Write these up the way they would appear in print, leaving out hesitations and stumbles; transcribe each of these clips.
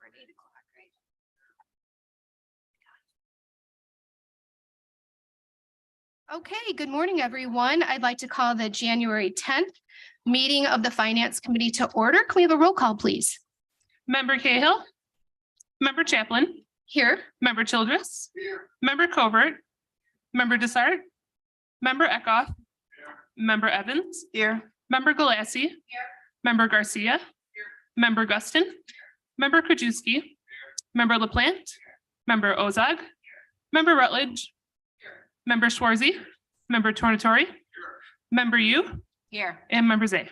at 8 o'clock, right? Okay, good morning, everyone. I'd like to call the January 10th meeting of the Finance Committee to order. Can we have a roll call, please? Member Cahill, Member Chaplin, Here. Member Childress, Member Covert, Member Desart, Member Eckhoff, Member Evans, Here. Member Galassi, Member Garcia, Member Guston, Member Krajewski, Member LaPlante, Member Ozog, Member Rutledge, Member Schwarzy, Member Tornatori, Member Yu, Here. and Member Zay.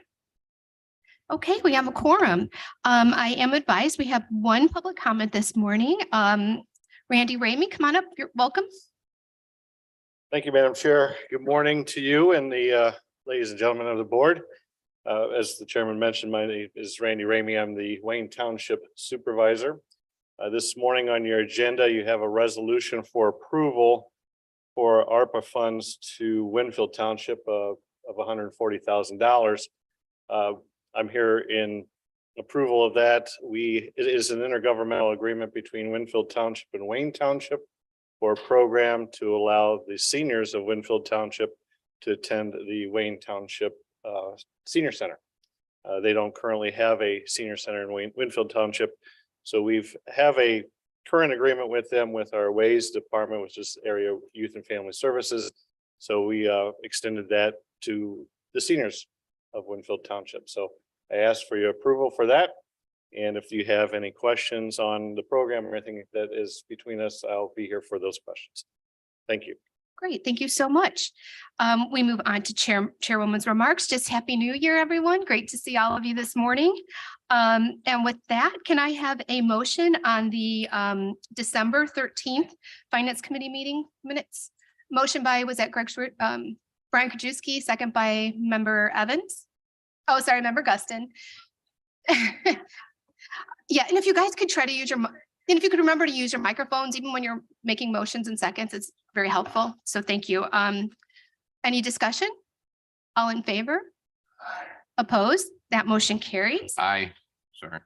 Okay, we have a quorum. I am advised we have one public comment this morning. Randy Ramey, come on up. You're welcome. Thank you, Madam Chair. Good morning to you and the ladies and gentlemen of the board. As the chairman mentioned, my name is Randy Ramey. I'm the Wayne Township Supervisor. This morning on your agenda, you have a resolution for approval for ARPA funds to Winfield Township of $140,000. I'm here in approval of that. It is an intergovernmental agreement between Winfield Township and Wayne Township for a program to allow the seniors of Winfield Township to attend the Wayne Township Senior Center. They don't currently have a senior center in Winfield Township. So have a current agreement with them with our Ways Department, which is Area Youth and Family Services. So we extended that to the seniors of Winfield Township. So I ask for your approval for that. And if you have any questions on the program or anything that is between us, I'll be here for those questions. Thank you. Great, thank you so much. We move on to Chairwoman's remarks. Just Happy New Year, everyone. Great to see all of you this morning. And with that, can I have a motion on the December 13th Finance Committee meeting minutes? Motion by, was that Greg Schwartz, Brian Krajewski, second by Member Evans. Oh, sorry, Member Guston. Yeah, and if you guys could try to use and if you could remember to use your microphones, even when you're making motions in seconds, it's very helpful. So thank you. Any discussion? All in favor? Opposed? That motion carries. Aye. Sorry.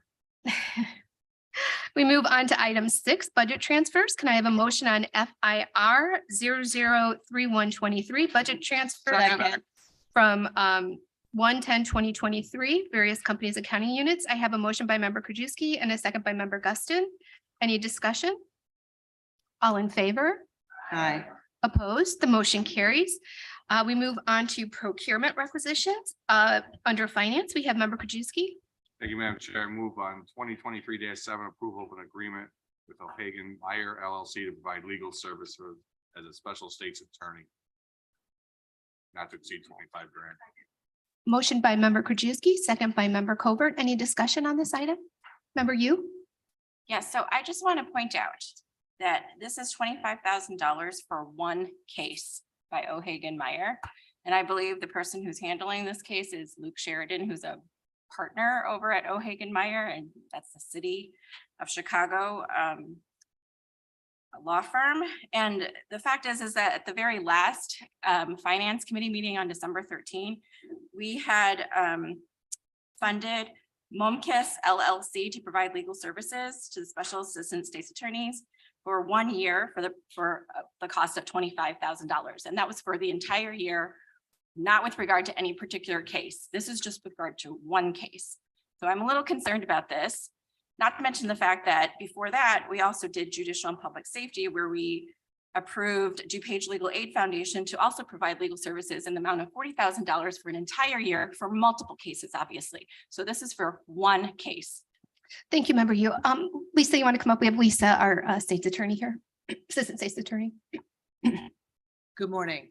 We move on to item 6, budget transfers. Can I have a motion on FIR 003123 budget transfer from 1/10/2023, various companies accounting units? I have a motion by Member Krajewski and a second by Member Guston. Any discussion? All in favor? Aye. Opposed? The motion carries. We move on to procurement requisitions. Under finance, we have Member Krajewski. Thank you, Madam Chair. Move on 2023-7 approval of an agreement with O'Hagan Meyer LLC to provide legal services as a special state's attorney. Not to exceed 25 grand. Motion by Member Krajewski, second by Member Covert. Any discussion on this item? Member Yu? Yes, so I just want to point out that this is $25,000 for one case by O'Hagan Meyer. And I believe the person who's handling this case is Luke Sheridan, who's a partner over at O'Hagan Meyer, and that's the city of Chicago law firm. And the fact is that at the very last Finance Committee meeting on December 13, we had funded Momkis LLC to provide legal services to the Special Assistant State's Attorneys for 1 year for the cost of $25,000. And that was for the entire year, not with regard to any particular case. This is just with regard to one case. So I'm a little concerned about this, not to mention the fact that before that, we also did judicial and public safety, where we approved DuPage Legal Aid Foundation to also provide legal services in the amount of $40,000 for an entire year for multiple cases, obviously. So this is for one case. Thank you, Member Yu. Lisa, you want to come up? We have Lisa, our state's attorney here, Assistant State's Attorney. Good morning.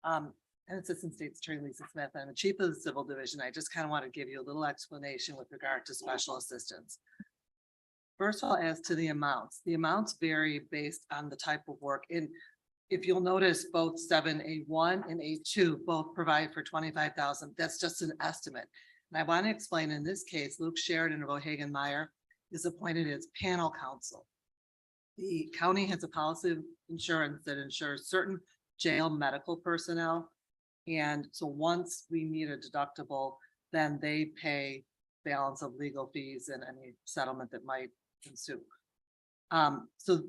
I'm Assistant State's Attorney Lisa Smith. I'm the Chief of the Civil Division. I just kind of want to give you a little explanation with regard to special assistants. First of all, as to the amounts vary based on the type of work. And if you'll notice, both 7A1 and A2 both provide for $25,000. That's just an estimate. And I want to explain, in this case, Luke Sheridan of O'Hagan Meyer is appointed as panel counsel. The county has a policy of insurance that insures certain jail medical personnel. And so once we meet a deductible, then they pay balance of legal fees and any settlement that might ensue. So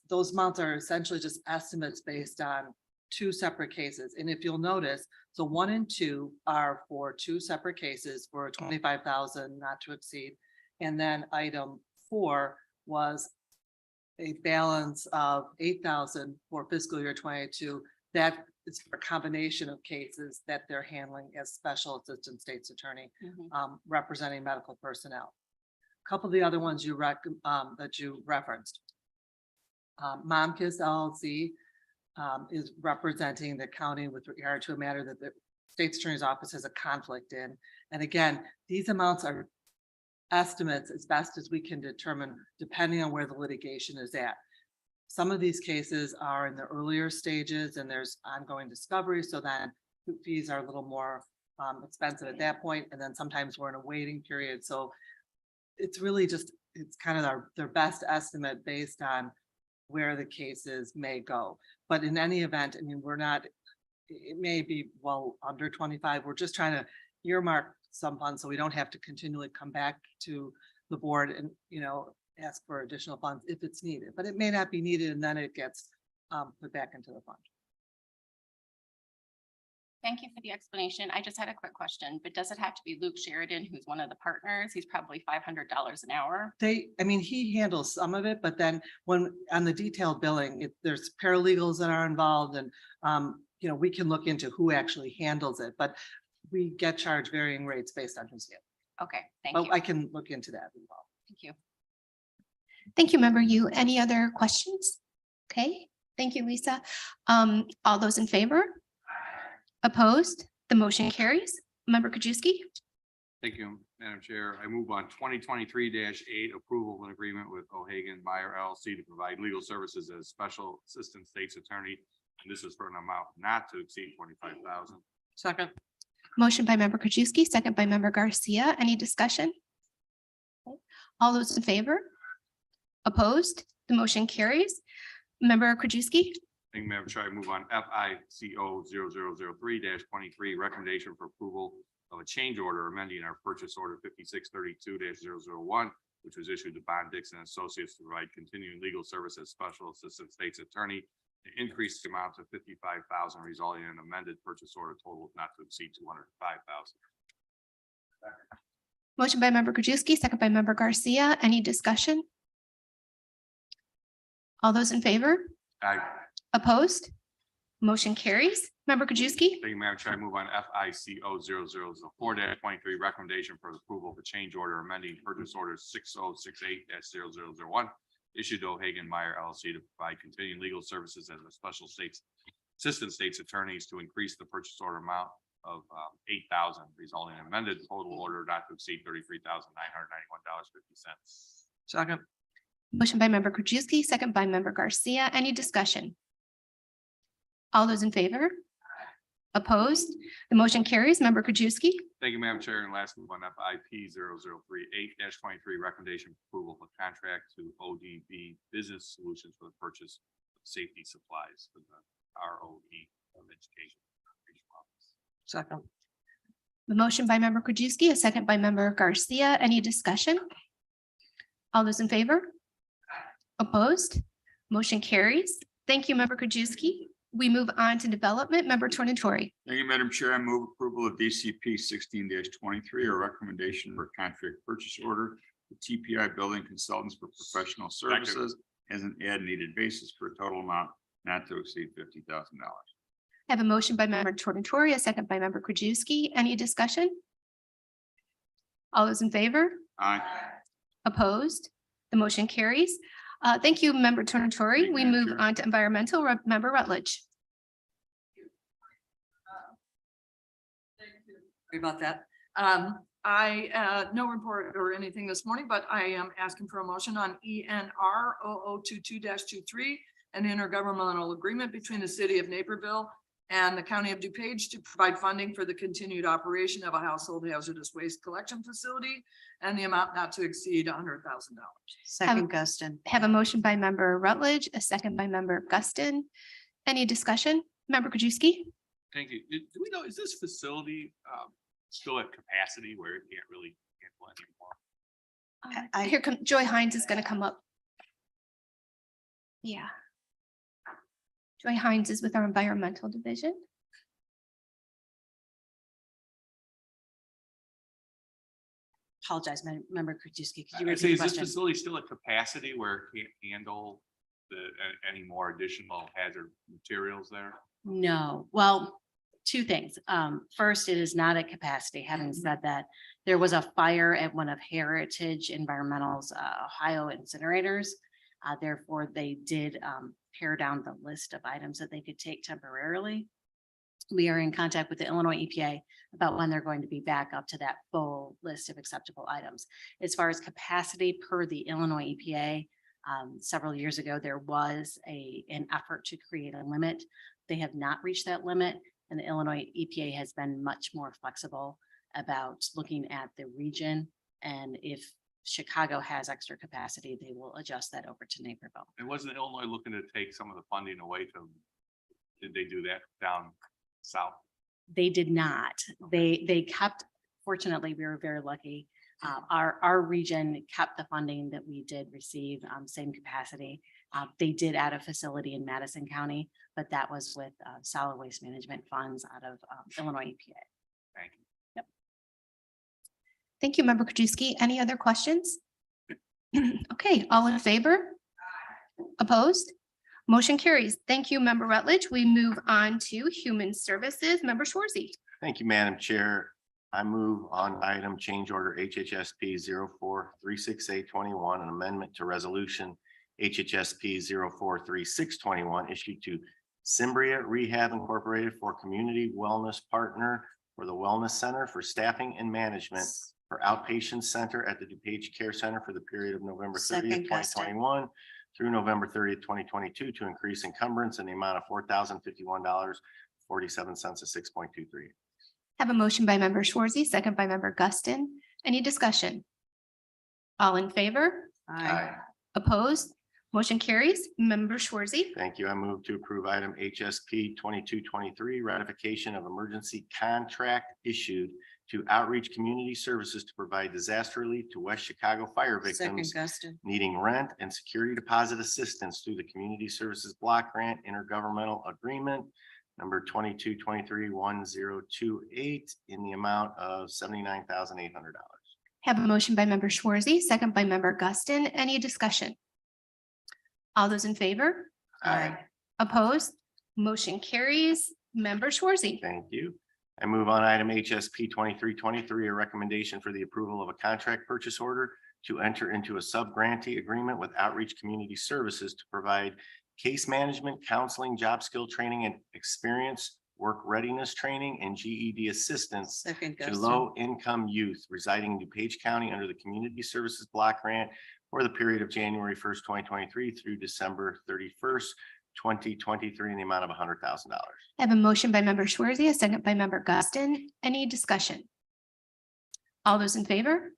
those amounts are essentially just estimates based on two separate cases. And if you'll notice, so 1 and 2 are for two separate cases for 25,000 not to exceed. And then item 4 was a balance of 8,000 for fiscal year 22. That is for a combination of cases that they're handling as special assistant state's attorney, representing medical personnel. A couple of the other ones that you referenced. Momkiss LLC is representing the county with regard to a matter that the state's attorney's office has a conflict in. And again, these amounts are estimates as best as we can determine, depending on where the litigation is at. Some of these cases are in the earlier stages and there's ongoing discovery, so then fees are a little more expensive at that point. And then sometimes we're in a waiting period. So it's really just, it's kind of their best estimate based on where the cases may go. But in any event, I mean, it may be well under 25. We're just trying to earmark some funds so we don't have to continually come back to the board and, ask for additional funds if it's needed, but it may not be needed and then it gets put back into the fund. Thank you for the explanation. I just had a quick question, but does it have to be Luke Sheridan, who's one of the partners? He's probably $500 an hour. He handles some of it, but then when on the detailed billing, there's paralegals that are involved and, we can look into who actually handles it, but we get charged varying rates based on who's here. Okay, thank But you. I can look into that as well. Thank you. Thank you, Member Yu. Any other questions? Okay, thank you, Lisa. All those in favor? Opposed? The motion carries. Member Krajewski? Thank you, Madam Chair. I move on 2023-8 approval of an agreement with O'Hagan Meyer LLC to provide legal services as special assistant state's attorney. And this is for an amount not to exceed 25,000. Second. Motion by Member Krajewski, second by Member Garcia. Any discussion? All those in favor? Opposed? The motion carries. Member Krajewski? Thank you, Madam Chair. I move on FICO 0003-23 recommendation for approval of a change order amending our purchase order 5632-001, which was issued to Bond Dixon Associates to provide continuing legal service as special assistant state's attorney to increase the amount to 55,000, resulting in an amended purchase order total not to exceed 205,000. Motion by Member Krajewski, second by Member Garcia. Any discussion? All those in favor? Aye. Opposed? Motion carries. Member Krajewski? Thank you, Madam Chair. I move on FICO 0004-23 recommendation for the approval of a change order amending purchase order 6068-0001 issued to O'Hagan Meyer LLC to provide continuing legal services as a special assistant state's attorneys to increase the purchase order amount of 8,000, resulting in amended total order not to exceed $33,991.50. Second. Motion by Member Krajewski, second by Member Garcia. Any discussion? All those in favor? Opposed? The motion carries. Member Krajewski? Thank you, Madam Chair. And last move on FIP 0038-23 recommendation for approval of contract to ODB Business Solutions for the purchase of safety supplies for the ROE of Education. Second. The motion by Member Krajewski, a second by Member Garcia. Any discussion? All those in favor? Opposed? Motion carries. Thank you, Member Krajewski. We move on to development. Member Tornatori. Thank you, Madam Chair. I move approval of DCP 16-23, a recommendation for contract purchase order with TPI Building Consultants for professional services as an as-needed basis for a total amount not to exceed $50,000. I have a motion by Member Tornatori, a second by Member Krajewski. Any discussion? All those in favor? Aye. Opposed? The motion carries. Thank you, Member Tornatori. We move on to environmental. Member Rutledge. Sorry about that. No report or anything this morning, but I am asking for a motion on ENR 0022-23, an intergovernmental agreement between the city of Naperville and the county of DuPage to provide funding for the continued operation of a household hazardous waste collection facility and the amount not to exceed $100,000. Second, Guston. Have a motion by Member Rutledge, a second by Member Guston. Any discussion? Member Krajewski? Thank you. Do we know, is this facility still at capacity where it can't really handle anymore. Here come, Joy Hines is gonna come up. Yeah. Joy Hines is with our environmental division. Apologize, Member Krajewski, could you I'd say, repeat the is this question? facility still at capacity where it can't handle any more additional hazard materials there? No, well, two things. First, it is not at capacity. Having said that, there was a fire at one of Heritage Environmental's Ohio incinerators. Therefore, they did pare down the list of items that they could take temporarily. We are in contact with the Illinois EPA about when they're going to be back up to that full list of acceptable items. As far as capacity per the Illinois EPA, several years ago, there was an effort to create a limit. They have not reached that limit, and the Illinois EPA has been much more flexible about looking at the region. And if Chicago has extra capacity, they will adjust that over to Naperville. And wasn't Illinois looking to take some of the funding away from, did they do that down south? They did not. They kept, fortunately, we were very lucky. Our region kept the funding that we did receive, same capacity. They did add a facility in Madison County, but that was with solid waste management funds out of Illinois EPA. Thank you. Thank you, Member Krajewski. Any other questions? Okay, all in favor? Opposed? Motion carries. Thank you, Member Rutledge. We move on to Human Services, Member Schwarzy. Thank you, Madam Chair. I move on item change order HHSP 0436A21, an amendment to resolution HHSP 043621 issued to Cimbria Rehab Incorporated for Community Wellness Partner for the Wellness Center for staffing and management for outpatient center at the DuPage Care Center for the period of November 30th, Second, Guston. 2021 through November 30th, 2022 to increase encumbrance in the amount of $4,051.47 to 6.23. Have a motion by Member Schwarzy, second by Member Guston. Any discussion? All in favor? Opposed? Motion carries. Member Schwarzy. Thank you. I move to approve item HSP 2223, ratification of emergency contract issued to Outreach Community Services to provide disaster relief to West Chicago fire victims Guston. needing rent and security deposit assistance through the Community Services Block Grant Intergovernmental Agreement number 2223-1028 in the amount of $79,800. Have a motion by Member Schwarzy, second by Member Guston. Any discussion? All those in favor? Aye. Opposed? Motion carries. Member Schwarzy. Thank you. I move on item HSP 2323, a recommendation for the approval of a contract purchase order to enter into a sub-grantee agreement with Outreach Community Services to provide case management, counseling, job skill training and experience, work readiness training, and GED assistance Second, to low-income youth residing in DuPage County under the Community Services Block Grant for the period of January 1st, 2023 through December 31st, 2023 in the amount of $100,000. Have a motion by Member Schwarzy, a second by Member Guston. Any discussion? All those in favor?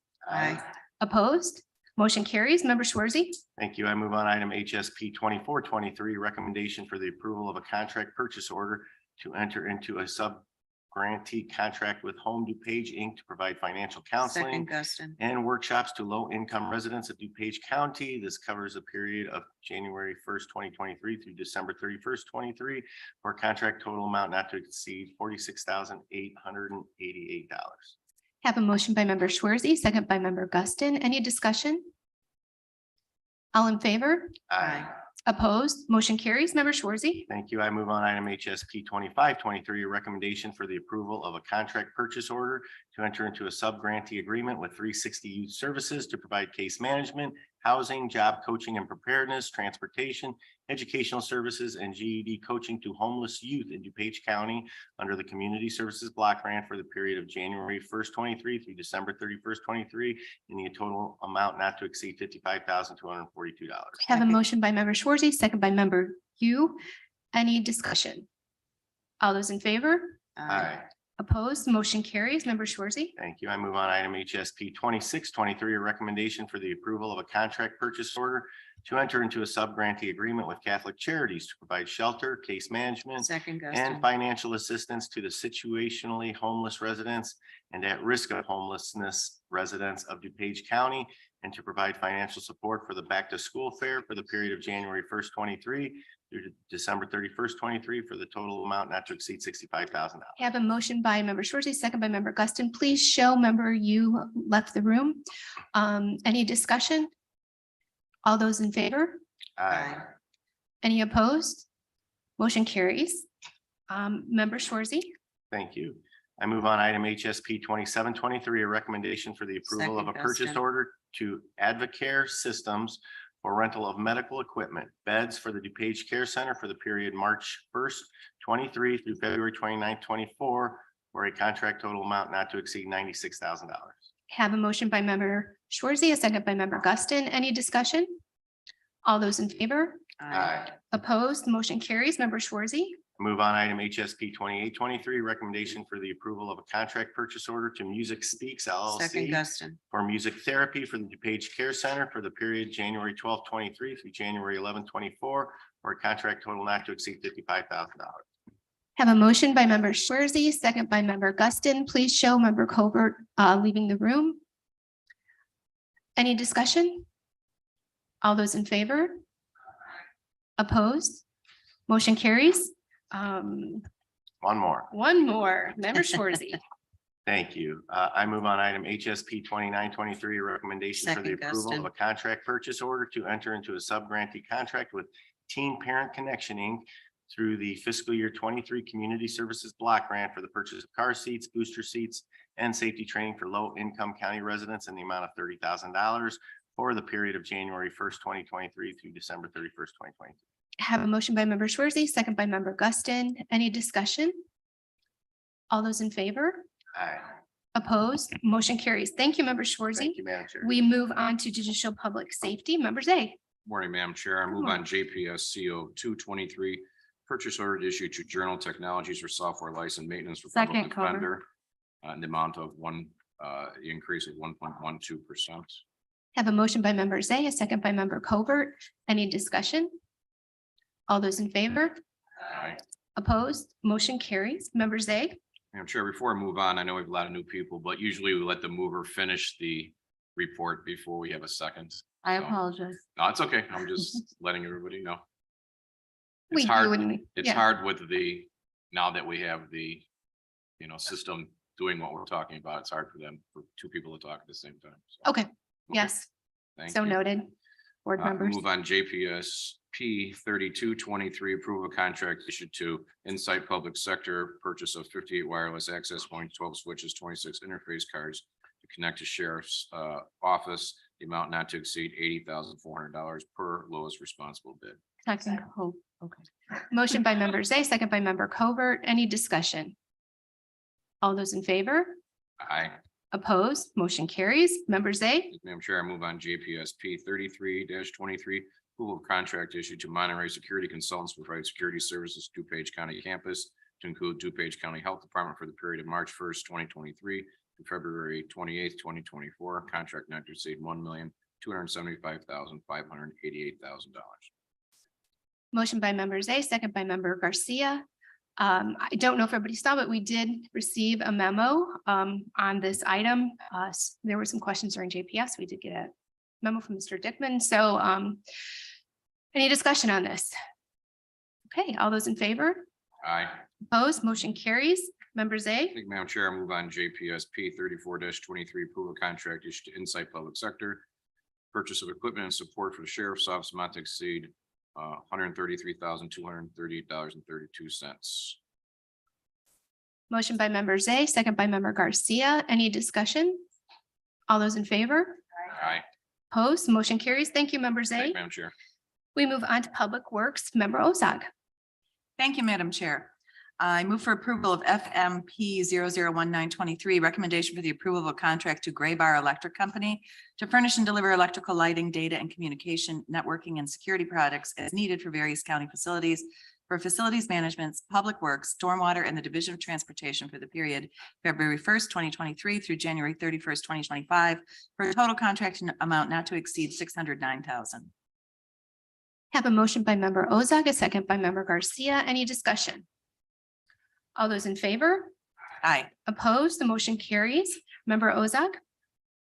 Opposed? Motion carries. Member Schwarzy. Thank you. I move on item HSP 2423, recommendation for the approval of a contract purchase order to enter into a sub-grantee contract with Home DuPage Inc. to provide financial counseling Guston. and workshops to low-income residents of DuPage County. This covers a period of January 1st, 2023 through December 31st, 23 for a contract total amount not to exceed $46,888. Have a motion by Member Schwarzy, second by Member Guston. Any discussion? All in favor? Opposed? Motion carries. Member Schwarzy. Thank you. I move on item HSP 2523, a recommendation for the approval of a contract purchase order to enter into a sub-grantee agreement with 360 Youth Services to provide case management, housing, job coaching and preparedness, transportation, educational services, and GED coaching to homeless youth in DuPage County under the Community Services Block Grant for the period of January 1st, 23 through December 31st, 23 in the total amount not to exceed $55,242. Have a motion by Member Schwarzy, second by Member Yu. Any discussion? All those in favor? Aye. Opposed, motion carries. Member Schwarzy. Thank you. I move on item HSP 2623, a recommendation for the approval of a contract purchase order to enter into a sub-grantee agreement with Catholic Charities to provide shelter, case management, Second, and financial assistance to the situationally homeless residents and at risk of homelessness residents of DuPage County, and to provide financial support for the back to school fair for the period of January 1st, 23 through to December 31st, 23 for the total amount not to exceed $65,000. Have a motion by member Schwarzy, second by member Guston. Please show member you left the room. Any discussion? All those in favor? Aye. Any opposed? Motion carries. Member Schwarzy. Thank you. I move on item HSP 2723, a recommendation for the approval of a Second, purchase Guston. order to Advocare Systems for rental of medical equipment, beds for the DuPage Care Center for the period March 1st, 23 through February 29th, 24, for a contract total amount not to exceed $96,000. Have a motion by member Schwarzy, a second by member Guston. Any discussion? All those in favor? Aye. Opposed, motion carries. Member Schwarzy. Move on item HSP 2823, recommendation for the approval of a contract purchase order to Music Speaks LLC Guston. for music therapy for the DuPage Care Center for the period January 12th, 23 through January 11th, 24, for a contract total not to exceed $55,000. Have a motion by member Schwarzy, second by member Guston. Please show member Covert leaving the room. Any discussion? All those in favor? Opposed? Motion carries. One more. One more, member Schwarzy. Thank you. I move on item HSP 2923, a recommendation for the Second, approval of Guston. a contract purchase order to enter into a sub-grantee contract with Teen Parent Connection, Inc. through the fiscal year 23 Community Services Block Grant for the purchase of car seats, booster seats, and safety training for low-income county residents in the amount of $30,000 for the period of January 1st, 2023 through December 31st, 2023. Have a motion by member Schwarzy, second by member Guston. Any discussion? All those in favor? Aye. Opposed? Motion carries. Thank you, member Schwarzy. Thank you, Madam Chair. We move on to judicial public safety. Member Zay. Morning, Madam Chair. I move on JPS CO 223, purchase order issued to Journal Technologies for software license maintenance for public Second, Cover. defender. In the amount of increase of 1.12%. Have a motion by member Zay, a second by member Covert. Any discussion? All those in favor? Aye. Opposed? Motion carries. Member Zay. Madam Chair, before I move on, I know we have a lot of new people, but usually we let the mover finish the report before we have a second. I So- apologize. No, it's okay. I'm just letting everybody know. We It's do hard, and we- it's yeah. hard with now that we have the, system doing what we're talking about. It's hard for two people to talk at the same time. So, Okay, yes, thank so you. noted. Board members. Move on JPS P 3223, approval of contract issued to Insight Public Sector, purchase of 58 wireless access points, 12 switches, 26 interface cards to connect to sheriff's office, the amount not to exceed $80,400 per lowest responsible bid. Second. Oh, okay. Motion by member Zay, second by member Covert. Any discussion? All those in favor? Aye. Opposed? Motion carries. Member Zay. Madam Chair, I move on JPS P 33-23, approval of contract issued to Monterey Security Consultants to provide security services to DuPage County campus to include DuPage County Health Department for the period of March 1st, 2023 to February 28th, 2024. Contract not to exceed $1,275,588,000. Motion by member Zay, second by member Garcia. I don't know if everybody saw, but we did receive a memo on this item. There were some questions during JPS. We did get a memo from Mr. Dickman. So any discussion on this? Okay, all those in favor? Aye. Opposed? Motion carries. Member Zay. Thank you, Madam Chair. I move on JPS P 34-23, approval of contract issued to Insight Public Sector. Purchase of equipment and support for the sheriff's office not to exceed $133,238.32. Motion by member Zay, second by member Garcia. Any discussion? All those in favor? Aye. Opposed? Motion carries. Thank you, member Thank Zay. you, Madam Chair. We move on to Public Works, member Ozog. Thank you, Madam Chair. I move for approval of FMP 001923, recommendation for the approval of a contract to Gray Bar Electric Company to furnish and deliver electrical lighting, data and communication, networking and security products as needed for various county facilities for facilities management, public works, stormwater, and the Division of Transportation for the period February first, 2023 through January 31st, 2025, for a total contract amount not to exceed $609,000. Have a motion by member Ozog, a second by member Garcia. Any discussion? All those in favor? Aye. Opposed? The motion carries. Member Ozog?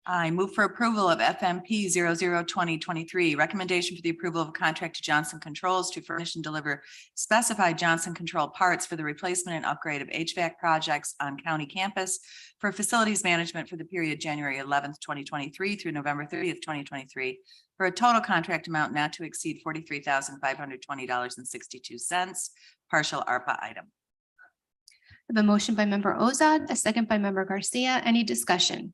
I move for approval of FMP 002023, recommendation for the approval of a contract to Johnson Controls to furnish and deliver specified Johnson Control parts for the replacement and upgrade of HVAC projects on county campus for facilities management for the period January 11th, 2023 through November 30th, 2023, for a total contract amount not to exceed $43,520.62, partial ARPA item. I have a motion by member Ozog, a second by member Garcia. Any discussion?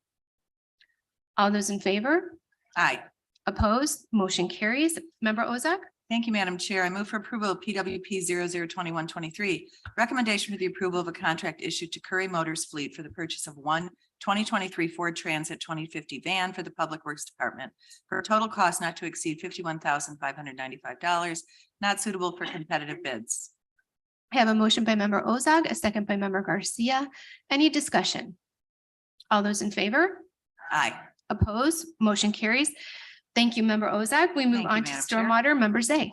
All those in favor? Aye. Opposed? Motion carries. Member Ozog? Thank you, Madam Chair. I move for approval of PWP 002123, recommendation for the approval of a contract issued to Curry Motors Fleet for the purchase of one 2023 Ford Transit 2050 van for the Public Works Department for a total cost not to exceed $51,595, not suitable for competitive bids. I have a motion by member Ozog, a second by member Garcia. Any discussion? All those in favor? Aye. Opposed? Motion carries. Thank you, member Ozog. We move Thank you, on to Madam Chair. stormwater. Member Zay.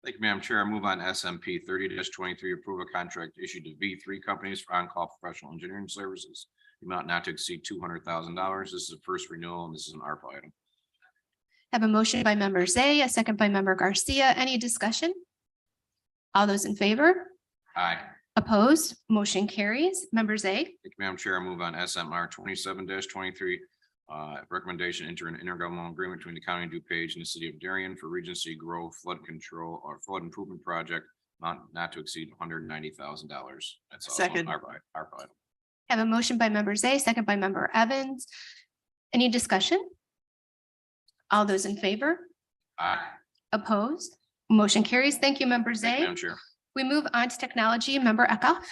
Thank you, Madam Chair. I move on SMP 30-23, approve a contract issued to V3 companies for on-call professional engineering services. The amount not to exceed $200,000. This is a first renewal and this is an ARPA item. I have a motion by member Zay, a second by member Garcia. Any discussion? All those in favor? Aye. Opposed? Motion carries. Member Zay. Thank you, Madam Chair. I move on SMR 27-23. Recommendation enter an intergovernmental agreement between the county of DuPage and the city of Darien for Regency Grove flood control or flood improvement project, not to exceed $190,000. That's also an Second. ARPA item. I have a motion by member Zay, second by member Evans. Any discussion? All those in favor? Aye. Opposed? Motion carries. Thank you, member Thank you, Zay. Madam Chair. We move on to technology. Member Eckhoff.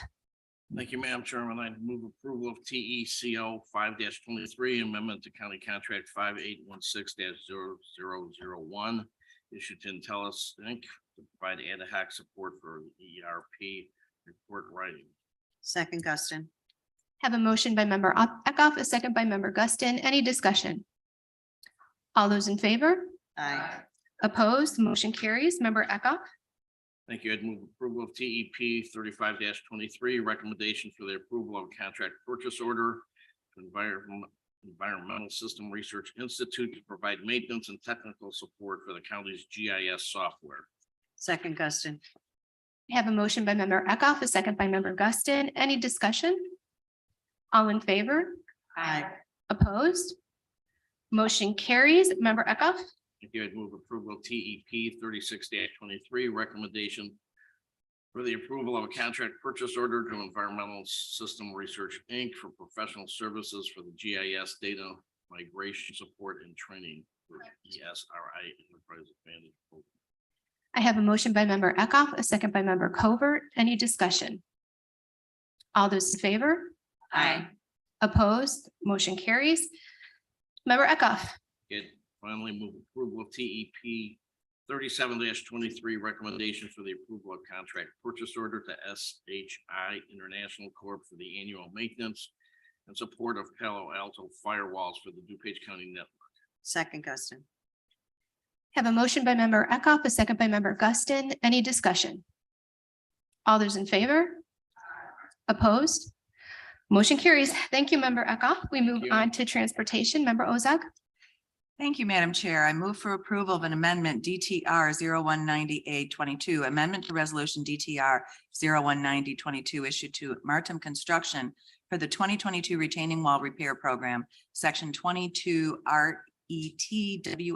Thank you, Madam Chairman. I move approval of TECO 5-23, amendment to county contract 5816-0001, issued to Intellis Inc. to provide ad hoc support for ERP report writing. Second, Guston. Have a motion by member Eckhoff, a second by member Guston. Any discussion? All those in favor? Aye. Opposed? Motion carries. Member Eckhoff. Thank you. I'd move approval of TEP 35-23, recommendation for the approval of a contract purchase order to Environmental System Research Institute to provide maintenance and technical support for the county's GIS software. Second, Guston. I have a motion by member Eckhoff, a second by member Guston. Any discussion? All in favor? Aye. Opposed? Motion carries. Member Eckhoff. Thank you. I'd move approval of TEP 36-23, recommendation for the approval of a contract purchase order to Environmental System Research Inc. for professional services for the GIS data migration support and training for ESRI Enterprise Advantage Program. I have a motion by member Eckhoff, a second by member Covert. Any discussion? All those in favor? Aye. Opposed? Motion carries. Member Eckhoff. It finally move approval of TEP 37-23, recommendation for the approval of contract purchase order to SHI International Corp. For the annual maintenance and support of Palo Alto firewalls for the DuPage County network. Second, Guston. Have a motion by member Eckhoff, a second by member Guston. Any discussion? All those in favor? Opposed? Motion carries. Thank you, member Eckhoff. We move you. on to transportation. Member Ozog. Thank you, Madam Chair. I move for approval of an amendment DTR 019822, amendment to resolution DTR 019022 issued to Martin Construction for the 2022 retaining wall repair program, section 22 RETWL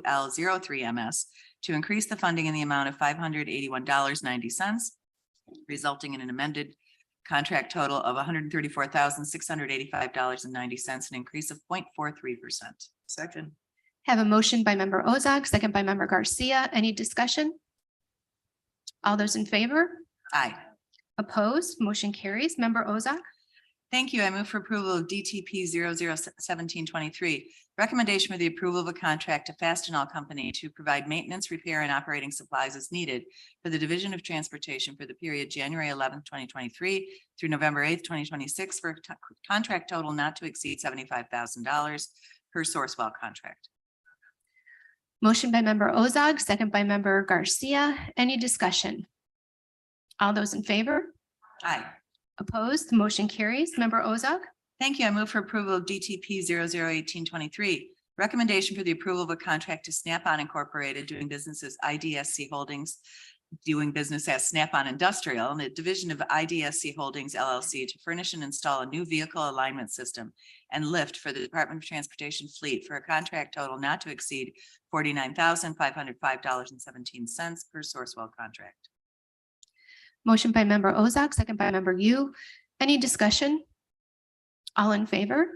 03MS, to increase the funding in the amount of $581.90, resulting in an amended contract total of $134,685.90, an increase of 0.43%. Second. Have a motion by member Ozog, second by member Garcia. Any discussion? All those in favor? Aye. Opposed? Motion carries. Member Ozog. Thank you. I move for approval of DTP 001723. Recommendation for the approval of a contract to Fastenal Company to provide maintenance, repair, and operating supplies as needed for the Division of Transportation for the period January 11th, 2023 through November 8th, 2026 for a contract total not to exceed $75,000 per Sourcewell contract. Motion by member Ozog, second by member Garcia. Any discussion? All those in favor? Aye. Opposed? The motion carries. Member Ozog? Thank you. I move for approval of DTP 001823. Recommendation for the approval of a contract to Snap-on Incorporated doing business as IDSC Holdings, doing business as Snap-on Industrial and the division of IDSC Holdings LLC to furnish and install a new vehicle alignment system and lift for the Department of Transportation fleet for a contract total not to exceed $49,505.17 per Sourcewell contract. Motion by member Ozog, second by member Yu. Any discussion? All in favor?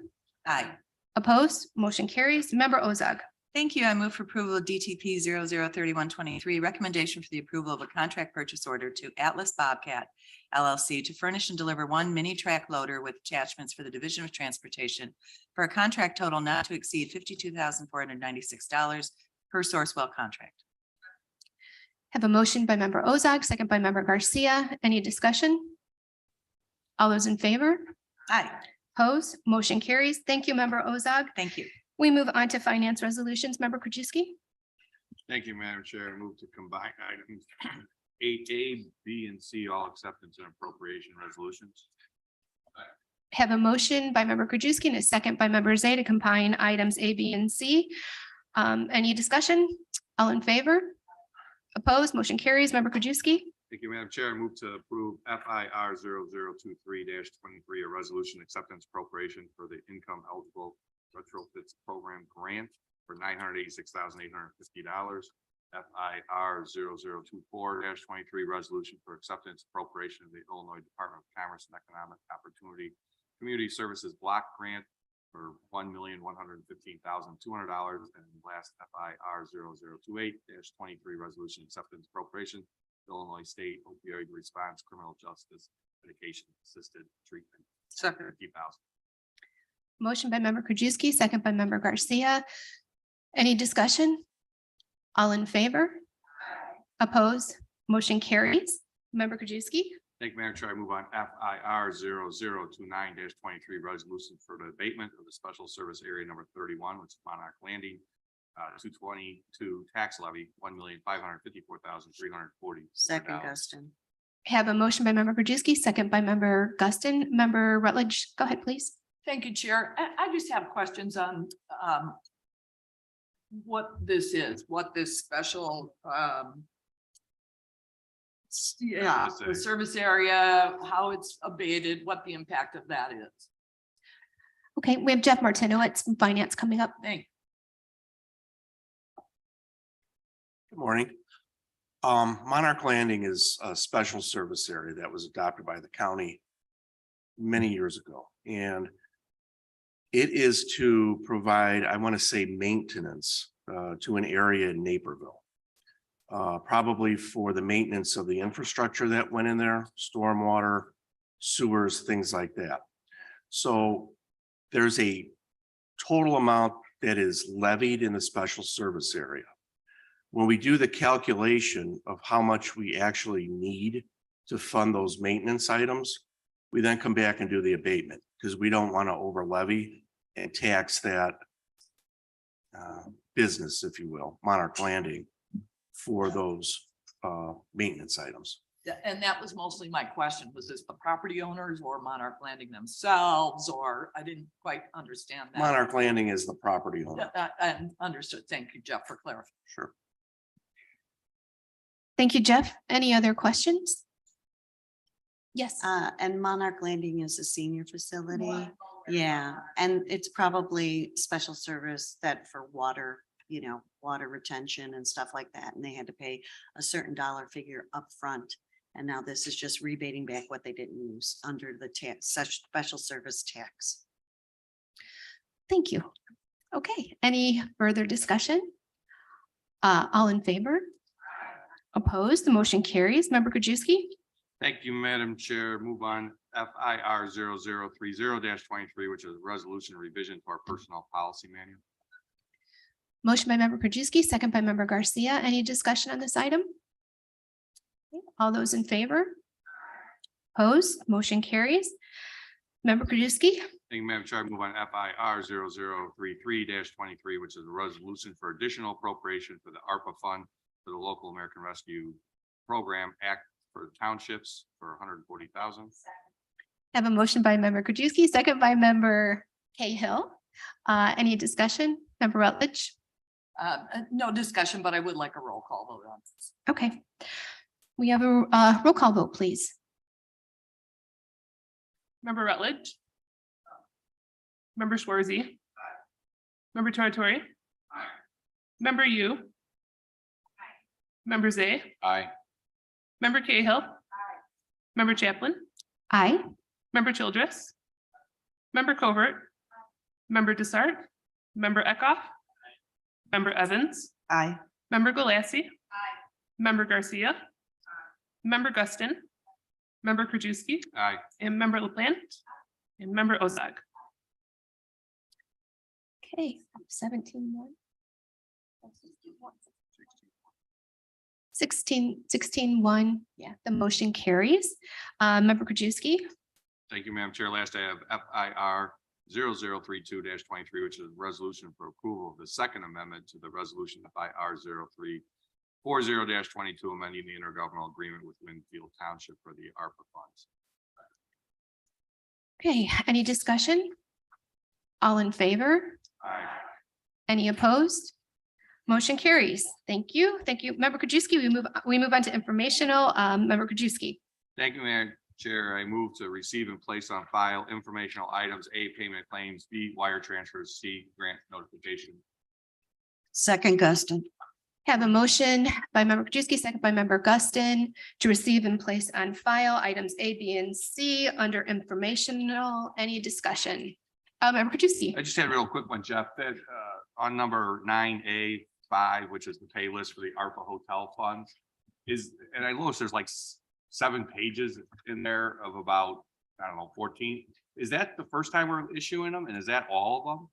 Aye. Opposed? Motion carries. Member Ozog. Thank you. I move for approval of DTP 003123. Recommendation for the approval of a contract purchase order to Atlas Bobcat LLC to furnish and deliver one mini track loader with attachments for the Division of Transportation for a contract total not to exceed $52,496 per Sourcewell contract. Have a motion by member Ozog, second by member Garcia. Any discussion? All those in favor? Aye. Opposed? Motion carries. Thank you, member Ozog. Thank you. We move on to finance resolutions. Member Krajewski? Thank you, Madam Chair. I move to combine items 8A, B, and C, all acceptance and appropriation resolutions. Have a motion by member Krajewski and a second by member Zay to combine items A, B, and C. Any discussion? All in favor? Opposed? Motion carries. Member Krajewski? Thank you, Madam Chair. I move to approve FIR 0023-23, a resolution acceptance appropriation for the income eligible retrofits program grant for $986,850. FIR 0024-23, resolution for acceptance appropriation of the Illinois Department of Commerce and Economic Opportunity Community Services Block Grant for $1,115,200. And last FIR 0028-23, resolution acceptance appropriation, Illinois State Opioid Response Criminal Justice Medication Assisted Treatment. Second. 50,000. Motion by member Krajewski, second by member Garcia. Any discussion? All in favor? Opposed? Motion carries. Member Krajewski? Thank you, Madam Chair. I move on FIR 0029-23, resolution for the abatement of the special service area number 31, which is Monarch Landing, 222 tax levy, $1,554,340. Second, Guston. Have a motion by member Krajewski, second by member Guston. Member Rutledge, go ahead, please. Thank you, Chair. I just have questions on what this is, what this special the service area, how it's abated, what the impact of that is. Okay, we have Jeff Martino at Finance coming up. Thanks. Good morning. Monarch Landing is a special service area that was adopted by the county many years ago. And it is to provide, I want to say, maintenance to an area in Naperville. Probably for the maintenance of the infrastructure that went in there, stormwater, sewers, things like that. So there's a total amount that is levied in the special service area. When we do the calculation of how much we actually need to fund those maintenance items, we then come back and do the abatement because we don't want to over levy and tax that business, if you will, Monarch Landing, for those maintenance items. And that was mostly my question. Was this the property owners or Monarch Landing themselves, or I didn't quite understand that. Monarch Landing is the property owner. And understood. Thank you, Jeff, for clarifying. Sure. Thank you, Jeff. Any other questions? Yes. And Monarch Landing is a senior facility. Yeah, and it's probably special service that for water, you know, water retention and stuff like that. And they had to pay a certain dollar figure up front. And now this is just rebating back what they didn't use under the tax, such special service tax. Thank you. Okay, any further discussion? All in favor? Opposed? The motion carries. Member Krajewski? Thank you, Madam Chair. Move on FIR 3030 which is a resolution revision to our personnel policy manual. Motion by member Krajewski, second by member Garcia. Any discussion on this item? All those in favor? Opposed, motion carries. Member Krajewski, Thank you, Madam Chair. I move on FIR 3033 which is a resolution for additional appropriation for the ARPA fund for the local American Rescue Program Act for townships for 140,000. I have a motion by member Krajewski, second by member Cahill. Any discussion? Member Rutledge? No discussion, but I would like a roll call vote on this. Okay. We have a roll call vote, please. Member Rutledge. Member Schwarzy. Member Tortori. Member Yu. Member Zay. Aye. Member Cahill. Member Chaplin. Aye. Member Childress. Member Covert. Member Desart. Member Eckhoff. Member Evans. Aye. Member Galassi. Member Garcia. Member Guston. Member Krajewski. Aye. And member LaPlante. And member Ozag. Okay, 17-1. 16-1. Yeah, the motion carries. Member Krajewski. Thank you, Madam Chair. Last, I have FIR 0032-23, which is a resolution for approval of the second amendment to the resolution FIR 0340-22, amending the intergovernmental agreement with Winfield Township for the ARPA funds. Okay, any discussion? All in favor? Aye. Any opposed? Motion carries. Thank you. Thank you. Member Krajewski, we move on to informational. Member Krajewski. Thank you, Madam Chair. I move to receive and place on file informational items, A, payment claims, B, wire transfers, C, grant notification. Second, Guston. Have a motion by member Krajewski, second by member Guston to receive and place on file items A, B, and C under informational. Any discussion? Member Krajewski. I just had a real quick one, Jeff, that on number 9A5, which is the pay list for the ARPA hotel funds and I noticed there's like 7 pages in there of about, I don't know, 14. Is that the first time we're issuing them? And is that all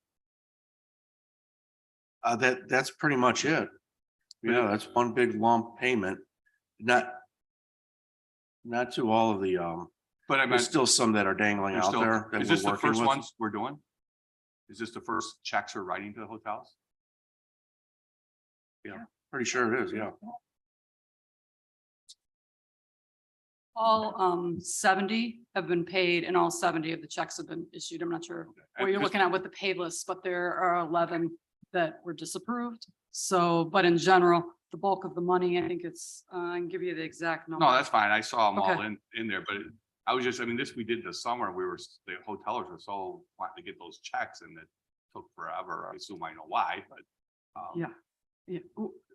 of them? That's pretty much it. Yeah, that's one big lump payment. Not to all of the, But I meant, there's still some that are dangling out there. that is we're this the working first with. ones we're doing? Is this the first checks we're writing to the hotels? Pretty sure it is, yeah. All 70 have been paid and all 70 of the checks have been issued. I'm not sure what you're looking at with the pay list, but there are 11 that were disapproved. So, but in general, the bulk of the money, I think it's, I can give you the exact number. No, that's fine. I saw them all Okay. in there, but I was just, I mean, we did this summer. The hotelers were so wanting to get those checks and it took forever. I assume I know why, but. Yeah. Yeah,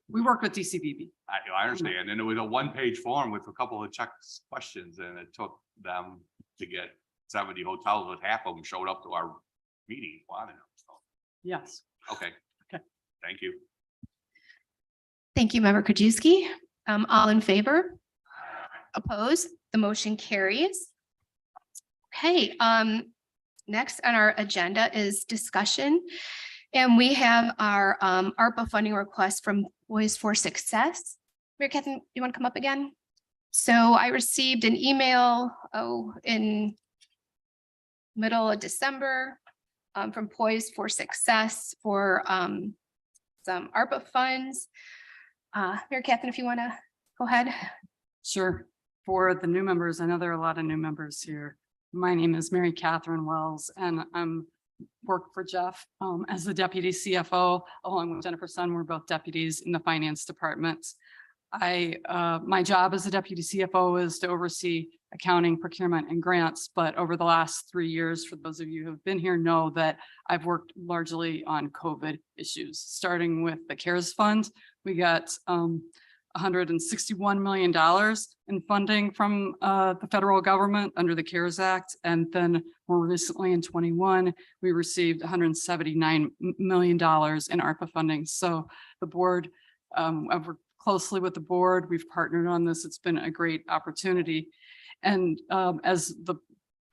we work with DCBB. I understand. And it was a 1-page form with a couple of checks questions and it took them to get 70 hotels with half of them showed up to our meeting. Wanted them, so, Yes. okay. Okay. Thank you. Thank you, member Krajewski. All in favor? Opposed? The motion carries. Okay, next on our agenda is discussion. And we have our ARPA funding request from Boys for Success. Mary Catherine, you want to come up again? So I received an email, in middle of December from Poise for Success for some ARPA funds. Mary Catherine, if you want to go ahead. Sure. For the new members, I know there are a lot of new members here. My name is Mary Catherine Wells and I'm work for Jeff as the deputy CFO along with Jennifer Sun. We're both deputies in the finance department. My job as a deputy CFO is to oversee accounting, procurement, and grants. But over the last 3 years, for those of you who have been here, know that I've worked largely on COVID issues, starting with the CARES Fund. We got $161 million in funding from the federal government under the CARES Act. And then more recently in 21, we received $179 million in ARPA funding. So the board, I've worked closely with the board. We've partnered on this. It's been a great opportunity. And as the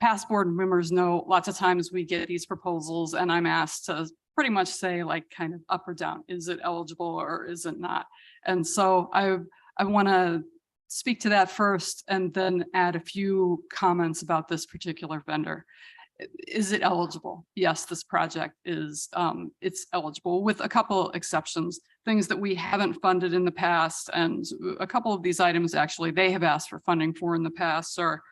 past board members know, lots of times we get these proposals and I'm asked to pretty much say like kind of up or down, is it eligible or is it not? And so I want to speak to that first and then add a few comments about this particular vendor. Is it eligible? Yes, this project is, it's eligible with a couple exceptions, things that we haven't funded in the past. And a couple of these items, actually, they have asked for funding for in the past are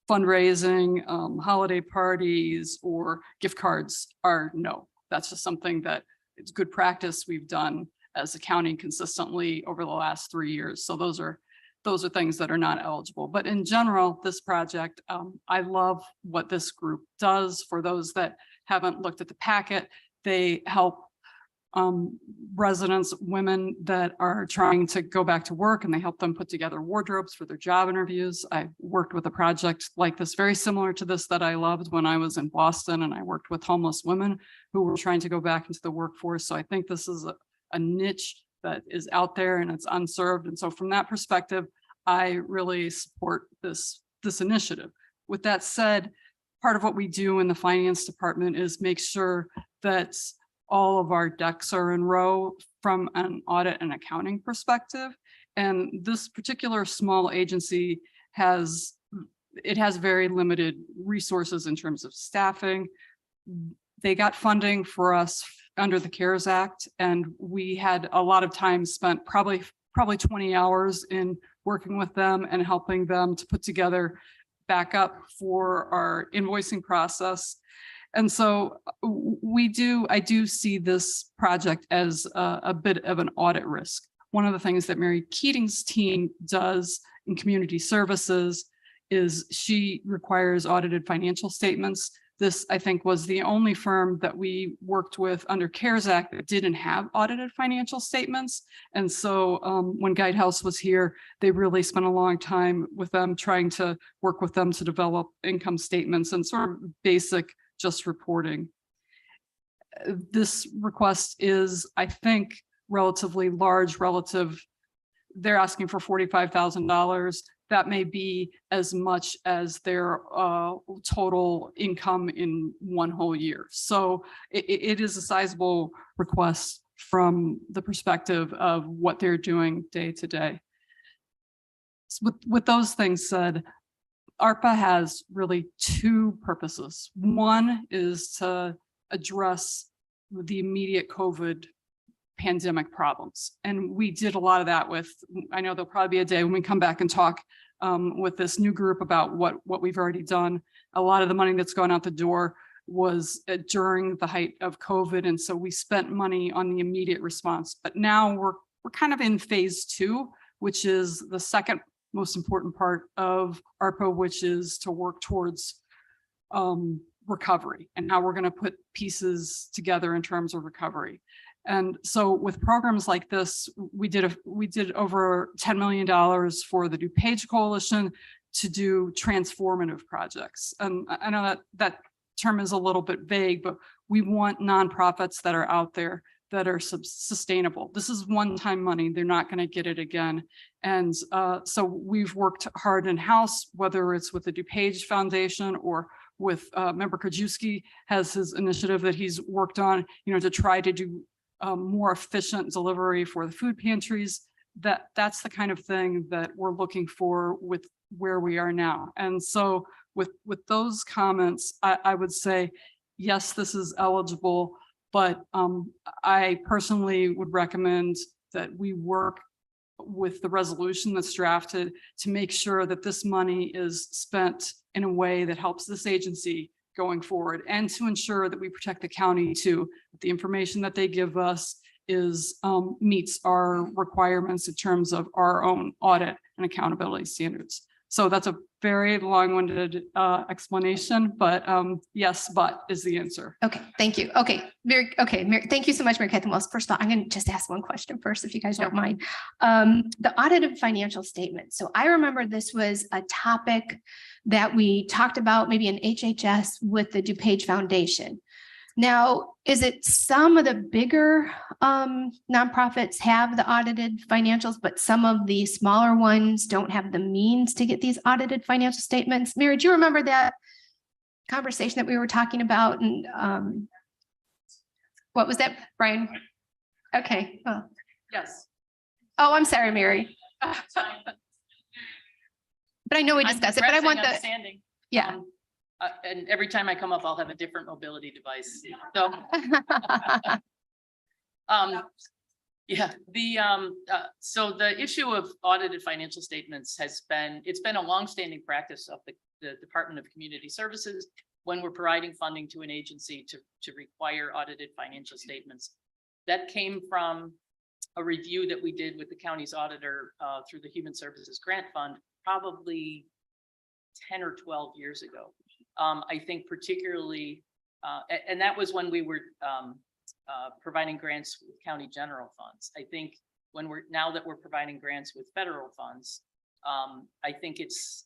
fundraising, holiday parties, or gift cards are no. That's just something that it's good practice we've done as a county consistently over the last 3 years. So those are things that are not eligible. But in general, this project, I love what this group does. For those that haven't looked at the packet, they help residents, women that are trying to go back to work, and they help them put together wardrobes for their job interviews. I worked with a project like this, very similar to this, that I loved when I was in Boston, and I worked with homeless women who were trying to go back into the workforce. So I think this is a niche that is out there and it's unserved. And so from that perspective, I really support this initiative. With that said, part of what we do in the finance department is make sure that all of our ducks are in a row from an audit and accounting perspective. And this particular small agency has very limited resources in terms of staffing. They got funding for us under the CARES Act, and we had a lot of time spent, probably 20 hours in working with them and helping them to put together backup for our invoicing process. And so I do see this project as a bit of an audit risk. One of the things that Mary Keating's team does in community services is she requires audited financial statements. This, I think, was the only firm that we worked with under CARES Act that didn't have audited financial statements. And so when Guidehouse was here, they really spent a long time with them, trying to work with them to develop income statements and sort of basic just reporting. This request is, I think, relatively large relative. They're asking for $45,000. That may be as much as their total income in one whole year. So it is a sizable request from the perspective of what they're doing day to day. With those things said, ARPA has really two purposes. One is to address the immediate COVID pandemic problems. And we did a lot of that with, I know there'll probably be a day when we come back and talk with this new group about what we've already done. A lot of the money that's gone out the door was during the height of COVID. And so we spent money on the immediate response. But now we're kind of in phase 2, which is the second most important part of ARPA, which is to work towards recovery and how we're going to put pieces together in terms of recovery. And so with programs like this, we did over $10 million for the DuPage Coalition to do transformative projects. And I know that term is a little bit vague, but we want nonprofits that are out there that are sustainable. This is one-time money. They're not going to get it again. And so we've worked hard in-house, whether it's with the DuPage Foundation or with Member Krajewski has his initiative that he's worked on, to try to do more efficient delivery for the food pantries. That's the kind of thing that we're looking for with where we are now. And so with those comments, I would say, yes, this is eligible, but I personally would recommend that we work with the resolution that's drafted to make sure that this money is spent in a way that helps this agency going forward, and to ensure that we protect the county too. The information that they give us is meets our requirements in terms of our own audit and accountability standards. So that's a very long-winded explanation, but yes, but is the answer. Okay, thank you. Okay, Mary, thank you so much, Mary Catherine Wells. First of all, I'm going to just ask one question first, if you guys don't mind. The audited financial statement. So I remember this was a topic that we talked about maybe in HHS with the DuPage Foundation. Now, is it some of the bigger nonprofits have the audited financials, but some of the smaller ones don't have the means to get these audited financial statements? Mary, do you remember that conversation that we were talking about and what was that, Brian? Okay. Oh, Yes. I'm sorry, Mary. But I know we discussed it, but I want the, Standing. yeah. And every time I come up, I'll have a different mobility device. So, yeah, so the issue of audited financial statements it's been a longstanding practice of the Department of Community Services when we're providing funding to an agency to require audited financial statements. That came from a review that we did with the county's auditor through the Human Services Grant Fund, probably 10 or 12 years ago. I think particularly, and that was when we were providing grants with county general funds. I think now that we're providing grants with federal funds, I think it's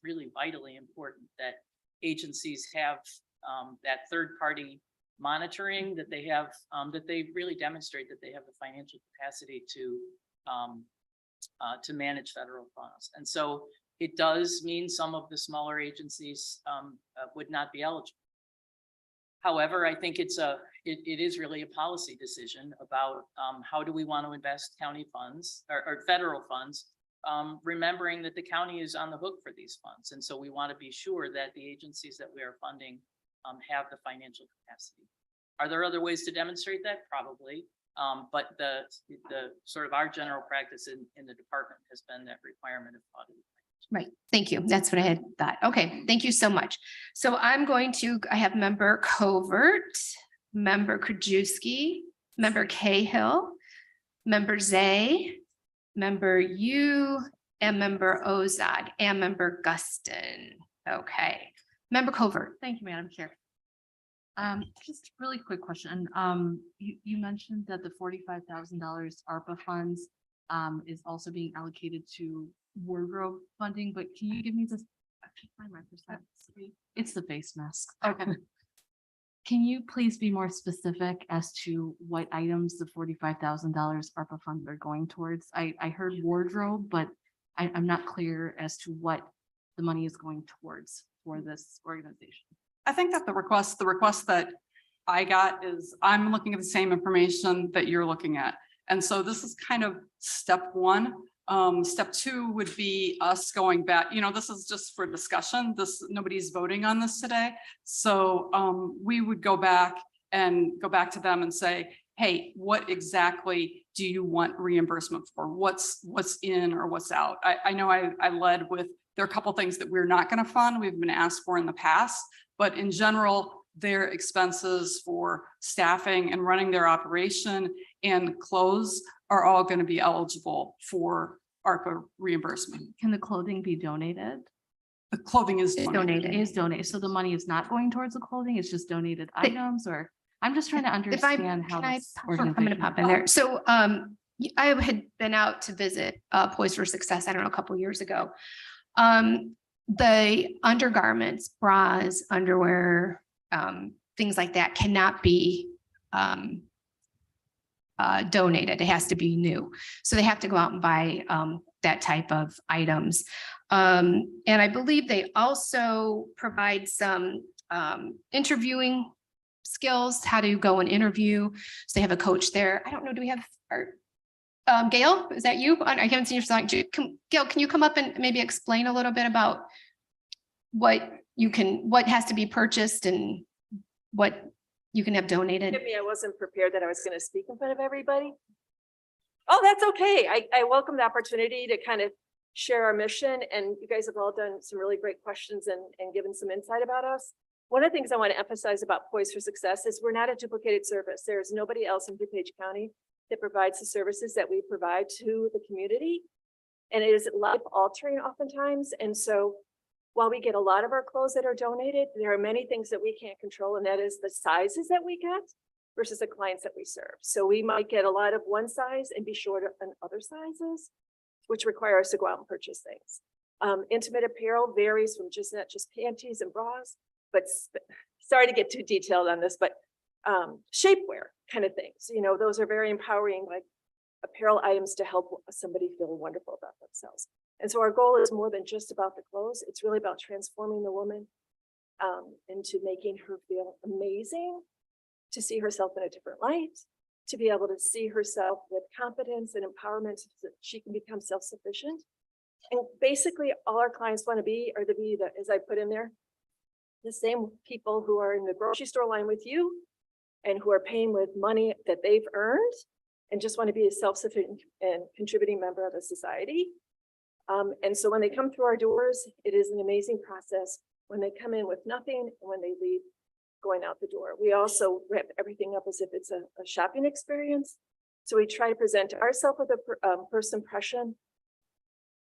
really vitally important that agencies have that third party monitoring, that they have, that they really demonstrate that they have the financial capacity to manage federal funds. And so it does mean some of the smaller agencies would not be eligible. However, I think it is really a policy decision about how do we want to invest county funds or federal funds, remembering that the county is on the hook for these funds. And so we want to be sure that the agencies that we are funding have the financial capacity. Are there other ways to demonstrate that? Probably. But the sort of our general practice in the department has been that requirement of audit. Right. Thank you. That's what I had thought. Okay. Thank you so much. So I have member Covert, member Krajewski, member Cahill, member Zay, member Yu, and member Ozog, and member Guston. Okay. Member Covert. Thank you, Madam Chair. Just a really quick question. You mentioned that the $45,000 ARPA funds is also being allocated to wardrobe funding, but can you give me this? I can't find my percent. It's the face mask. Okay. Can you please be more specific as to what items the $45,000 ARPA funds are going towards? I heard wardrobe, but I'm not clear as to what the money is going towards for this organization. I think that the request that I got is, I'm looking at the same information that you're looking at. And so this is kind of step one. Step two would be us going back, this is just for discussion. Nobody's voting on this today. So we would go back to them and say, hey, what exactly do you want reimbursement for? What's in or what's out? I know I led with, there are a couple of things that we're not going to fund. We've been asked for in the past, but in general, their expenses for staffing and running their operation and clothes are all going to be eligible for ARPA reimbursement. Can the clothing be donated? The clothing is donated. It is donated. So the money is not going towards the clothing. It's just donated items, or I'm just trying to understand how this I'm going to organization. pop in there. So I had been out to visit Poise for Success, I don't know, a couple years ago. The undergarments, bras, underwear, things like that cannot be donated. It has to be new. So they have to go out and buy that type of items. And I believe they also provide some interviewing skills, how to go and interview. So they have a coach there. I don't know, do we have our Gail, is that you? I haven't seen your slide. Gail, can you come up and maybe explain a little bit about what has to be purchased and what you can have donated? I wasn't prepared that I was going to speak in front of everybody. Oh, that's okay. I welcome the opportunity to kind of share our mission, and you guys have all done some really great questions and given some insight about us. One of the things I want to emphasize about Poise for Success is we're not a duplicated service. There's nobody else in DuPage County that provides the services that we provide to the community. And it is life altering oftentimes. And so while we get a lot of our clothes that are donated, there are many things that we can't control, and that is the sizes that we get versus the clients that we serve. So we might get a lot of one size and be short on other sizes, which require us to go out and purchase things. Intimate apparel varies from not just panties and bras, but sorry to get too detailed on this, but shapewear kind of things. Those are very empowering, like apparel items to help somebody feel wonderful about themselves. And so our goal is more than just about the clothes. It's really about transforming the woman into making her feel amazing, to see herself in a different light, to be able to see herself with confidence and empowerment so that she can become self-sufficient. And basically all our clients want to be are as I put in there, the same people who are in the grocery store line with you and who are paying with money that they've earned and just want to be a self-sufficient and contributing member of a society. And so when they come through our doors, it is an amazing process when they come in with nothing and when they leave going out the door. We also wrap everything up as if it's a shopping experience. So we try to present ourselves with a first impression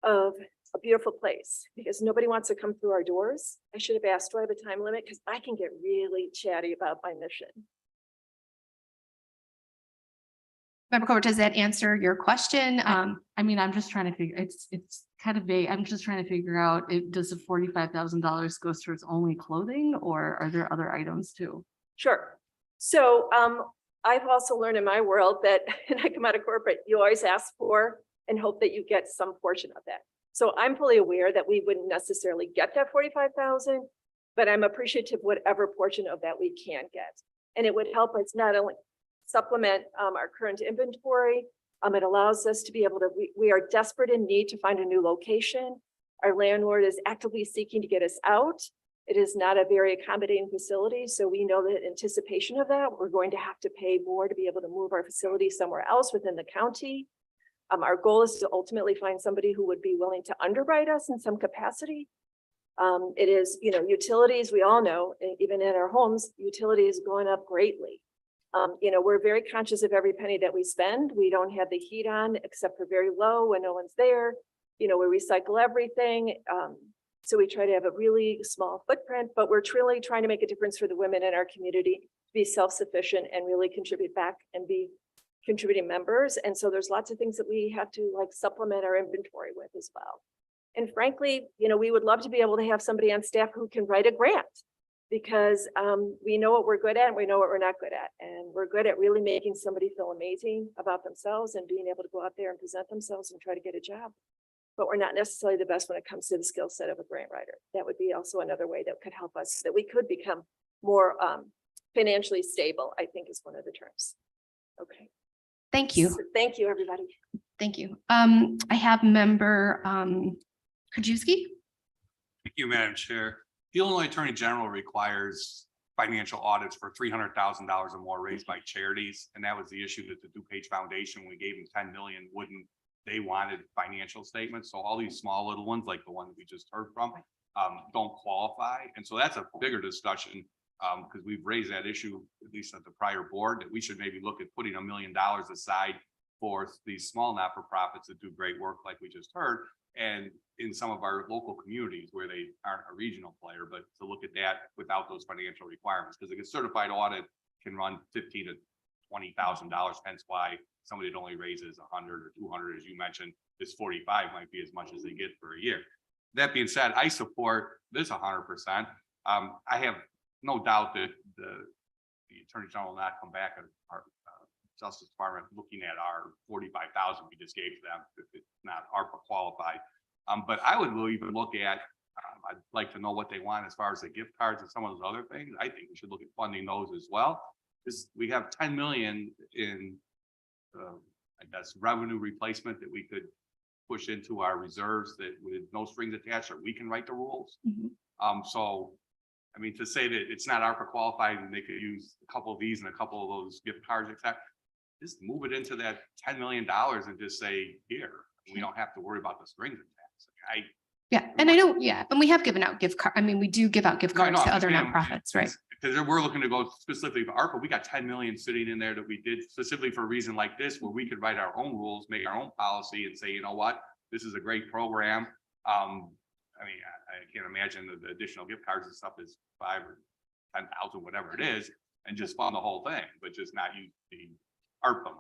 of a beautiful place because nobody wants to come through our doors. I should have asked, do I have a time limit? Because I can get really chatty about my mission. Member Cooper, does that answer your question? I mean, I'm just trying to figure, it's kind of vague. I'm just trying to figure out, does the $45,000 go towards only clothing or are there other items too? Sure. So I've also learned in my world that when I come out of corporate, you always ask for and hope that you get some portion of that. So I'm fully aware that we wouldn't necessarily get that 45,000, but I'm appreciative whatever portion of that we can get. And it would help us not only supplement our current inventory. It allows us to be able to, we are desperate in need to find a new location. Our landlord is actively seeking to get us out. It is not a very accommodating facility. So we know that in anticipation of that, we're going to have to pay more to be able to move our facility somewhere else within the county. Our goal is to ultimately find somebody who would be willing to underwrite us in some capacity. It is, utilities, we all know, even in our homes, utilities going up greatly. We're very conscious of every penny that we spend. We don't have the heat on except for very low when no one's there. We recycle everything. So we try to have a really small footprint, but we're truly trying to make a difference for the women in our community to be self-sufficient and really contribute back and be contributing members. And so there's lots of things that we have to supplement our inventory with as well. And frankly, we would love to be able to have somebody on staff who can write a grant because we know what we're good at and we know what we're not good at. And we're good at really making somebody feel amazing about themselves and being able to go out there and present themselves and try to get a job. But we're not necessarily the best when it comes to the skill set of a grant writer. That would be also another way that could help us, that we could become more financially stable, I think is one of the terms. Okay. Thank you. So thank you, everybody. Thank you. I have member Krajewski. Thank you, Madam Chair. The Illinois Attorney General requires financial audits for $300,000 or more raised by charities. And that was the issue that the DuPage Foundation, we gave them 10 million, they wanted financial statements. So all these small little ones, like the one that we just heard from, don't qualify. And so that's a bigger discussion because we've raised that issue, at least at the prior board, that we should maybe look at putting $1 million aside for these small not-for-profits that do great work like we just heard. And in some of our local communities where they aren't a regional player, but to look at that without those financial requirements, because a certified audit can run $15,000 to $20,000, hence why somebody that only raises 100 or 200, as you mentioned, this 45 might be as much as they get for a year. That being said, I support this 100%. I have no doubt that the Attorney General will not come back at our Justice Department looking at our 45,000 we just gave to them if it's not ARPA qualified. But I would really even look at, I'd like to know what they want as far as the gift cards and some of those other things. I think we should look at funding those as well. Because we have 10 million in, I guess, revenue replacement that we could push into our reserves that with no strings attached, or we can write the rules. So, I mean, to say that it's not ARPA qualified and they could use a couple of these and a couple of those gift cards, etc., just move it into that $10 million and just say, here, we don't have to worry about the strings attached. Yeah, and I know, yeah, and we have given out gift card. I mean, we do give out gift cards to other nonprofits, right? Because we're looking to go specifically for ARPA. We got 10 million sitting in there that we did specifically for a reason like this, where we could write our own rules, make our own policy and say, you know what, this is a great program. I mean, I can't imagine that the additional gift cards and stuff is 5 or 10,000, whatever it is, and just fund the whole thing, but just not use the ARPA money.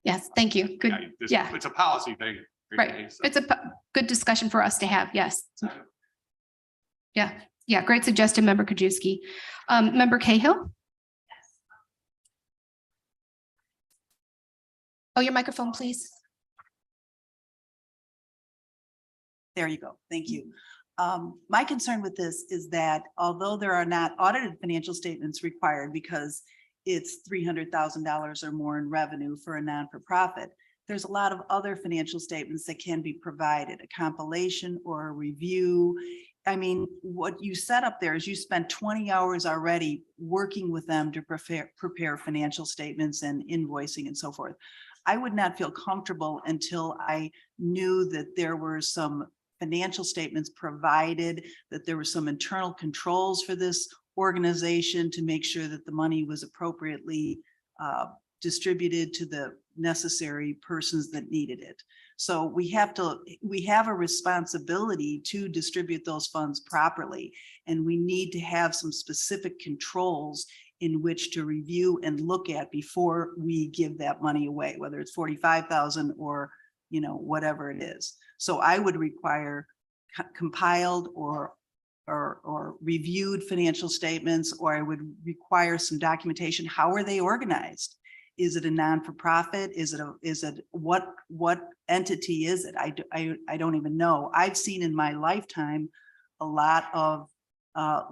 Yes, thank you. Good. Yeah, it's a policy thing. Right. It's a good discussion for us to have. Yes. Yeah. Yeah. Great suggestion, Member Krajewski. Member Cahill. Oh, your microphone, please. There you go. Thank you. My concern with this is that although there are not audited financial statements required because it's $300,000 or more in revenue for a non-for-profit, there's a lot of other financial statements that can be provided, a compilation or a review. I mean, what you set up there is you spent 20 hours already working with them to prepare financial statements and invoicing and so forth. I would not feel comfortable until I knew that there were some financial statements provided, that there were some internal controls for this organization to make sure that the money was appropriately distributed to the necessary persons that needed it. So we have a responsibility to distribute those funds properly, and we need to have some specific controls in which to review and look at before we give that money away, whether it's 45,000 or, you know, whatever it is. So I would require compiled or reviewed financial statements, or I would require some documentation. How are they organized? Is it a non-for-profit? Is it what entity is it? I don't even know. I've seen in my lifetime a lot of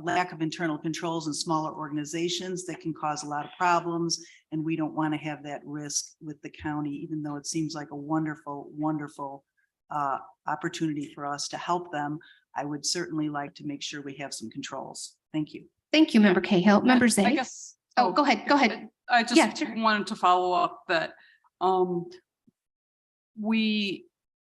lack of internal controls in smaller organizations that can cause a lot of problems, and we don't want to have that risk with the county, even though it seems like a wonderful, wonderful opportunity for us to help them. I would certainly like to make sure we have some controls. Thank you. Thank you, Member Cahill. Member I Zay. guess. Oh, go ahead. Go ahead. I just Yeah, sure. wanted to follow up that we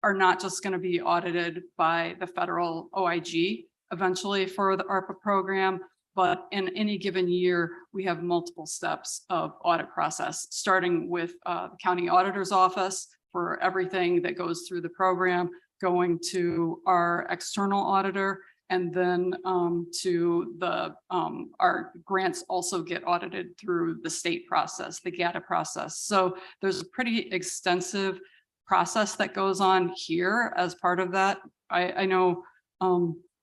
are not just going to be audited by the federal OIG eventually for the ARPA program, but in any given year, we have multiple steps of audit process, starting with the county auditor's office for everything that goes through the program, going to our external auditor, and then to the our grants also get audited through the state process, the GATA process. So there's a pretty extensive process that goes on here as part of that. I know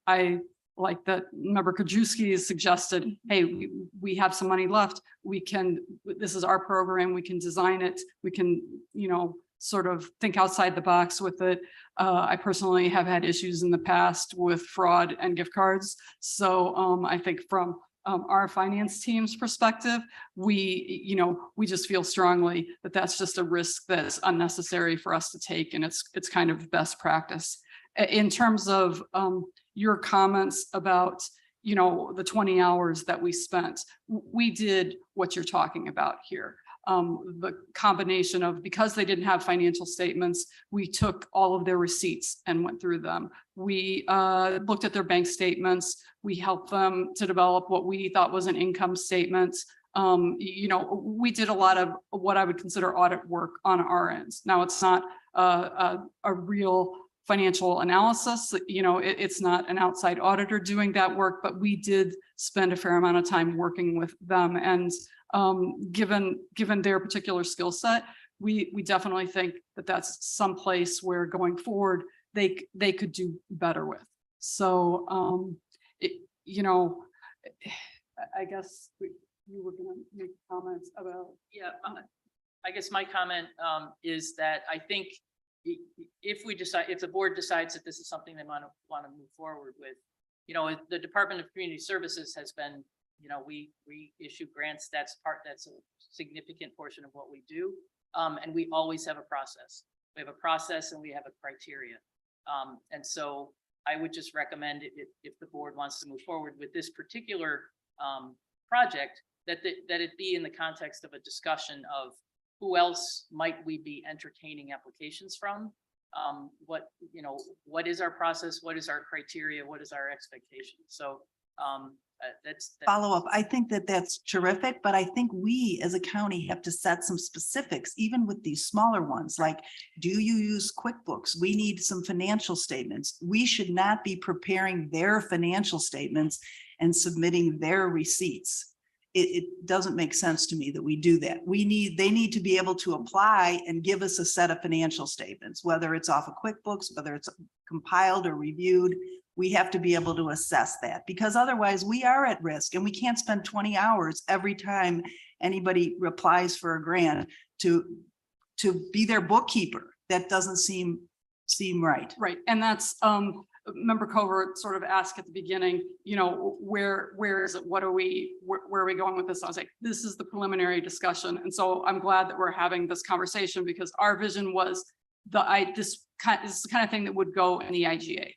I like that Member Krajewski has suggested, hey, we have some money left. We can, this is our program. We can design it. We can, you know, sort of think outside the box with it. I personally have had issues in the past with fraud and gift cards. So I think from our finance team's perspective, we just feel strongly that that's just a risk that's unnecessary for us to take, and it's kind of best practice. In terms of your comments about, you know, the 20 hours that we spent, we did what you're talking about here. The combination of, because they didn't have financial statements, we took all of their receipts and went through them. We looked at their bank statements. We helped them to develop what we thought was an income statement. You know, we did a lot of what I would consider audit work on our ends. Now, it's not a real financial analysis. You know, it's not an outside auditor doing that work, but we did spend a fair amount of time working with them. And given their particular skill set, we definitely think that that's some place where going forward they could do better with. So you know, I guess you were going to make comments about. Yeah, I guess my comment is that I think if the board decides that this is something they want to move forward with, you know, the Department of Community Services has been, you know, we issue grants. That's a significant portion of what we do. And we always have a process. We have a process and we have a criteria. And so I would just recommend if the board wants to move forward with this particular project, that it be in the context of a discussion of who else might we be entertaining applications from? What is our process? What is our criteria? What is our expectation? So that's follow up. I think that that's terrific, but I think we as a county have to set some specifics, even with these smaller ones. Like, do you use QuickBooks? We need some financial statements. We should not be preparing their financial statements and submitting their receipts. It doesn't make sense to me that we do that. They need to be able to apply and give us a set of financial statements, whether it's off of QuickBooks, whether it's compiled or reviewed. We have to be able to assess that, because otherwise we are at risk, and we can't spend 20 hours every time anybody applies for a grant to be their bookkeeper. That doesn't seem right. Right. And that's Member Covert sort of asked at the beginning, you know, where is it? What are we, where are we going with this? I was like, this is the preliminary discussion. And so I'm glad that we're having this conversation because our vision was this is the kind of thing that would go in the IGA.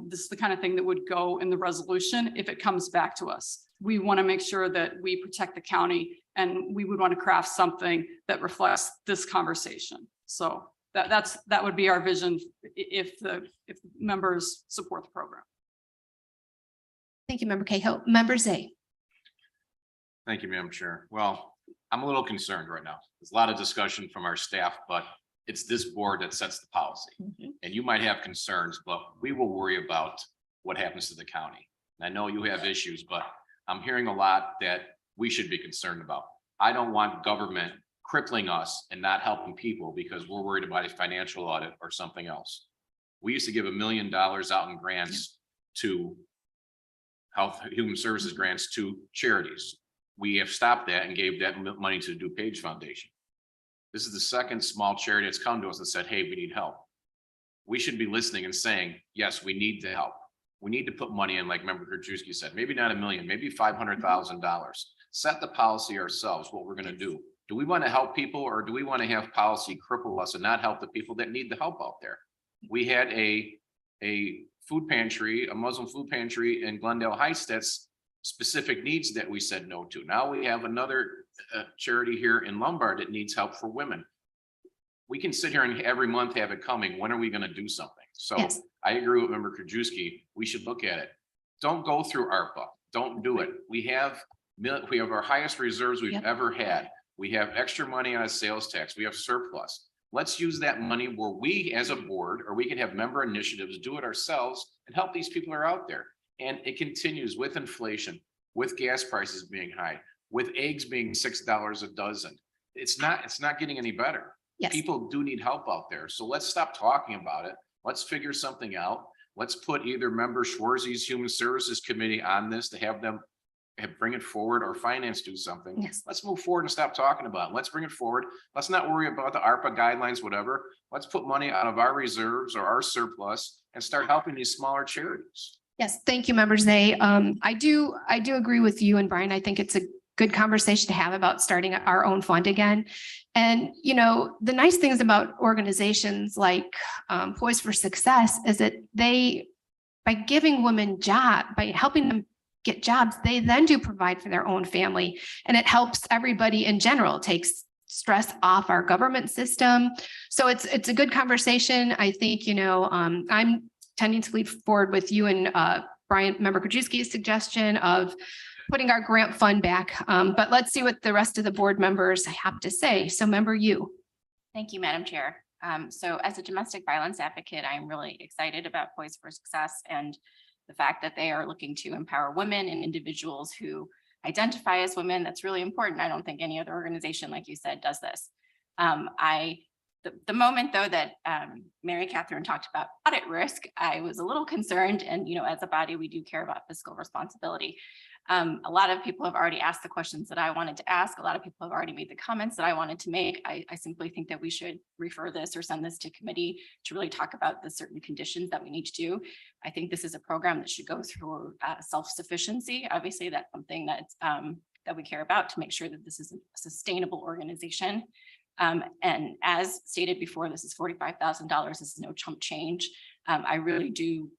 This is the kind of thing that would go in the resolution if it comes back to us. We want to make sure that we protect the county and we would want to craft something that reflects this conversation. So that would be our vision if the members support the program. Thank you, Member Cahill. Member Zay. Thank you, Madam Chair. Well, I'm a little concerned right now. There's a lot of discussion from our staff, but it's this board that sets the policy. And you might have concerns, but we will worry about what happens to the county. And I know you have issues, but I'm hearing a lot that we should be concerned about. I don't want government crippling us and not helping people because we're worried about a financial audit or something else. We used to give $1 million out in grants to health, human services grants to charities. We have stopped that and gave that money to the DuPage Foundation. This is the second small charity that's come to us and said, hey, we need help. We should be listening and saying, yes, we need the help. We need to put money in, like Member Krajewski said, maybe not $1 million, maybe $500,000. Set the policy ourselves, what we're going to do. Do we want to help people or do we want to have policy cripple us and not help the people that need the help out there? We had a food pantry, a Muslim food pantry in Glendale Heights that's specific needs that we said no to. Now we have another charity here in Lombard that needs help for women. We can sit here and every month have it coming. When are we going to do something? So yes. I agree with Member Krajewski. We should look at it. Don't go through ARPA. Don't do it. We have our highest reserves we've ever had. We have extra money on a sales tax. We have surplus. Let's use that money where we as a board, or we can have member initiatives, do it ourselves and help these people who are out there. And it continues with inflation, with gas prices being high, with eggs being $6 a dozen. It's not getting any better. Yes. People do need help out there. So let's stop talking about it. Let's figure something out. Let's put either Member Schwarzy's Human Services Committee on this to have them bring it forward, or finance do something. Yes. Let's move forward and stop talking about it. Let's bring it forward. Let's not worry about the ARPA guidelines, whatever. Let's put money out of our reserves or our surplus and start helping these smaller charities. Yes, thank you, Member Zay. I do agree with you and Brian. I think it's a good conversation to have about starting our own fund again. And, you know, the nice things about organizations like Poise for Success is that by giving women by helping them get jobs, they then do provide for their own family. And it helps everybody in general, takes stress off our government system. So it's a good conversation. I think, you know, I'm tending to lead forward with you and Brian, Member Krajewski's suggestion of putting our grant fund back. But let's see what the rest of the board members have to say. So Member Yu. Thank you, Madam Chair. So as a domestic violence advocate, I'm really excited about Poise for Success and the fact that they are looking to empower women and individuals who identify as women. That's really important. I don't think any other organization, like you said, does this. The moment though that Mary Catherine talked about audit risk, I was a little concerned. And, you know, as a body, we do care about fiscal responsibility. A lot of people have already asked the questions that I wanted to ask. A lot of people have already made the comments that I wanted to make. I simply think that we should refer this or send this to committee to really talk about the certain conditions that we need to do. I think this is a program that should go through self-sufficiency. Obviously, that's something that we care about to make sure that this is a sustainable organization. And as stated before, this is $45,000. This is no chump change. I really do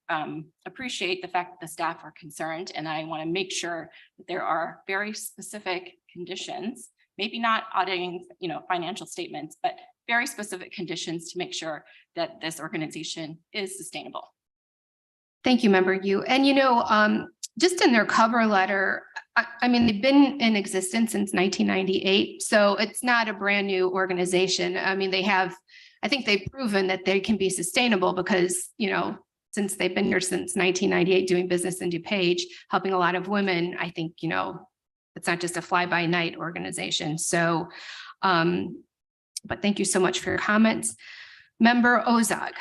appreciate the fact that the staff are concerned, and I want to make sure that there are very specific conditions, maybe not auditing, you know, financial statements, but very specific conditions to make sure that this organization is sustainable. Thank you, Member Yu. And, you know, just in their cover letter, I mean, they've been in existence since 1998, so it's not a brand new organization. I mean, I think they've proven that they can be sustainable because, you know, since they've been here since 1998 doing business in DuPage, helping a lot of women, I think, you know, it's not just a fly-by-night organization. So, but thank you so much for your comments. Member Ozog.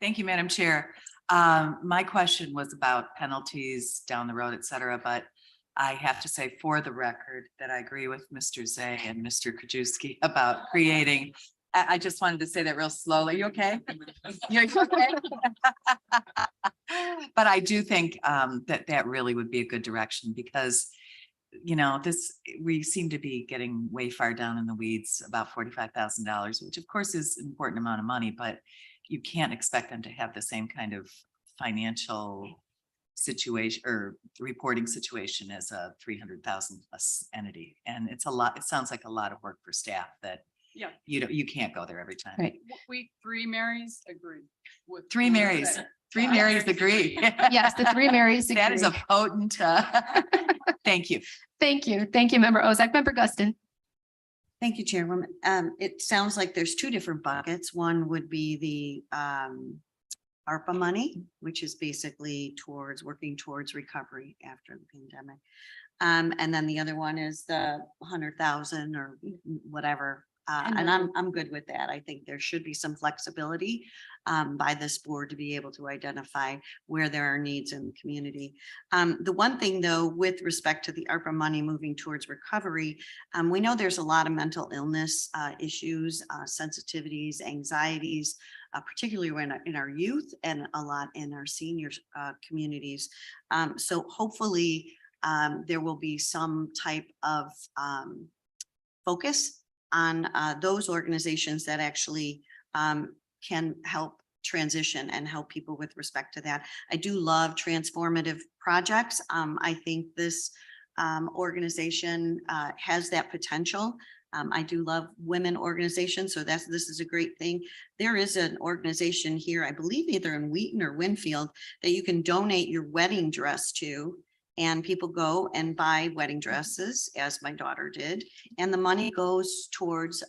Thank you, Madam Chair. My question was about penalties down the road, et cetera, but I have to say for the record that I agree with Mr. Zay and Mr. Krajewski about creating I just wanted to say that real slowly. You okay? You're okay? But I do think that really would be a good direction because, you know, we seem to be getting way far down in the weeds about $45,000, which of course is an important amount of money, but you can't expect them to have the same kind of financial situation or reporting situation as a 300,000 plus entity. And it's a lot. It sounds like a lot of work for staff that Yeah. you can't go there every time. Right. We, three Marys agree. with Three what you Marys. said. Three Marys agree. Yes, the three Marys That is a agree. potent, thank you. Thank you. Thank you, Member Ozak. Member Guston. Thank you, Chairwoman. It sounds like there's two different buckets. One would be the ARPA money, which is basically working towards recovery after the pandemic. And then the other one is the 100,000 or whatever. And I'm good with that. I think there should be some flexibility by this board to be able to identify where there are needs in the community. The one thing though, with respect to the ARPA money moving towards recovery, we know there's a lot of mental illness issues, sensitivities, anxieties, particularly when in our youth and a lot in our seniors communities. So hopefully there will be some type of focus on those organizations that actually can help transition and help people with respect to that. I do love transformative projects. I think this organization has that potential. I do love women organizations, so this is a great thing. There is an organization here, I believe either in Wheaton or Winfield, that you can donate your wedding dress to. And people go and buy wedding dresses, as my daughter did, and the money goes towards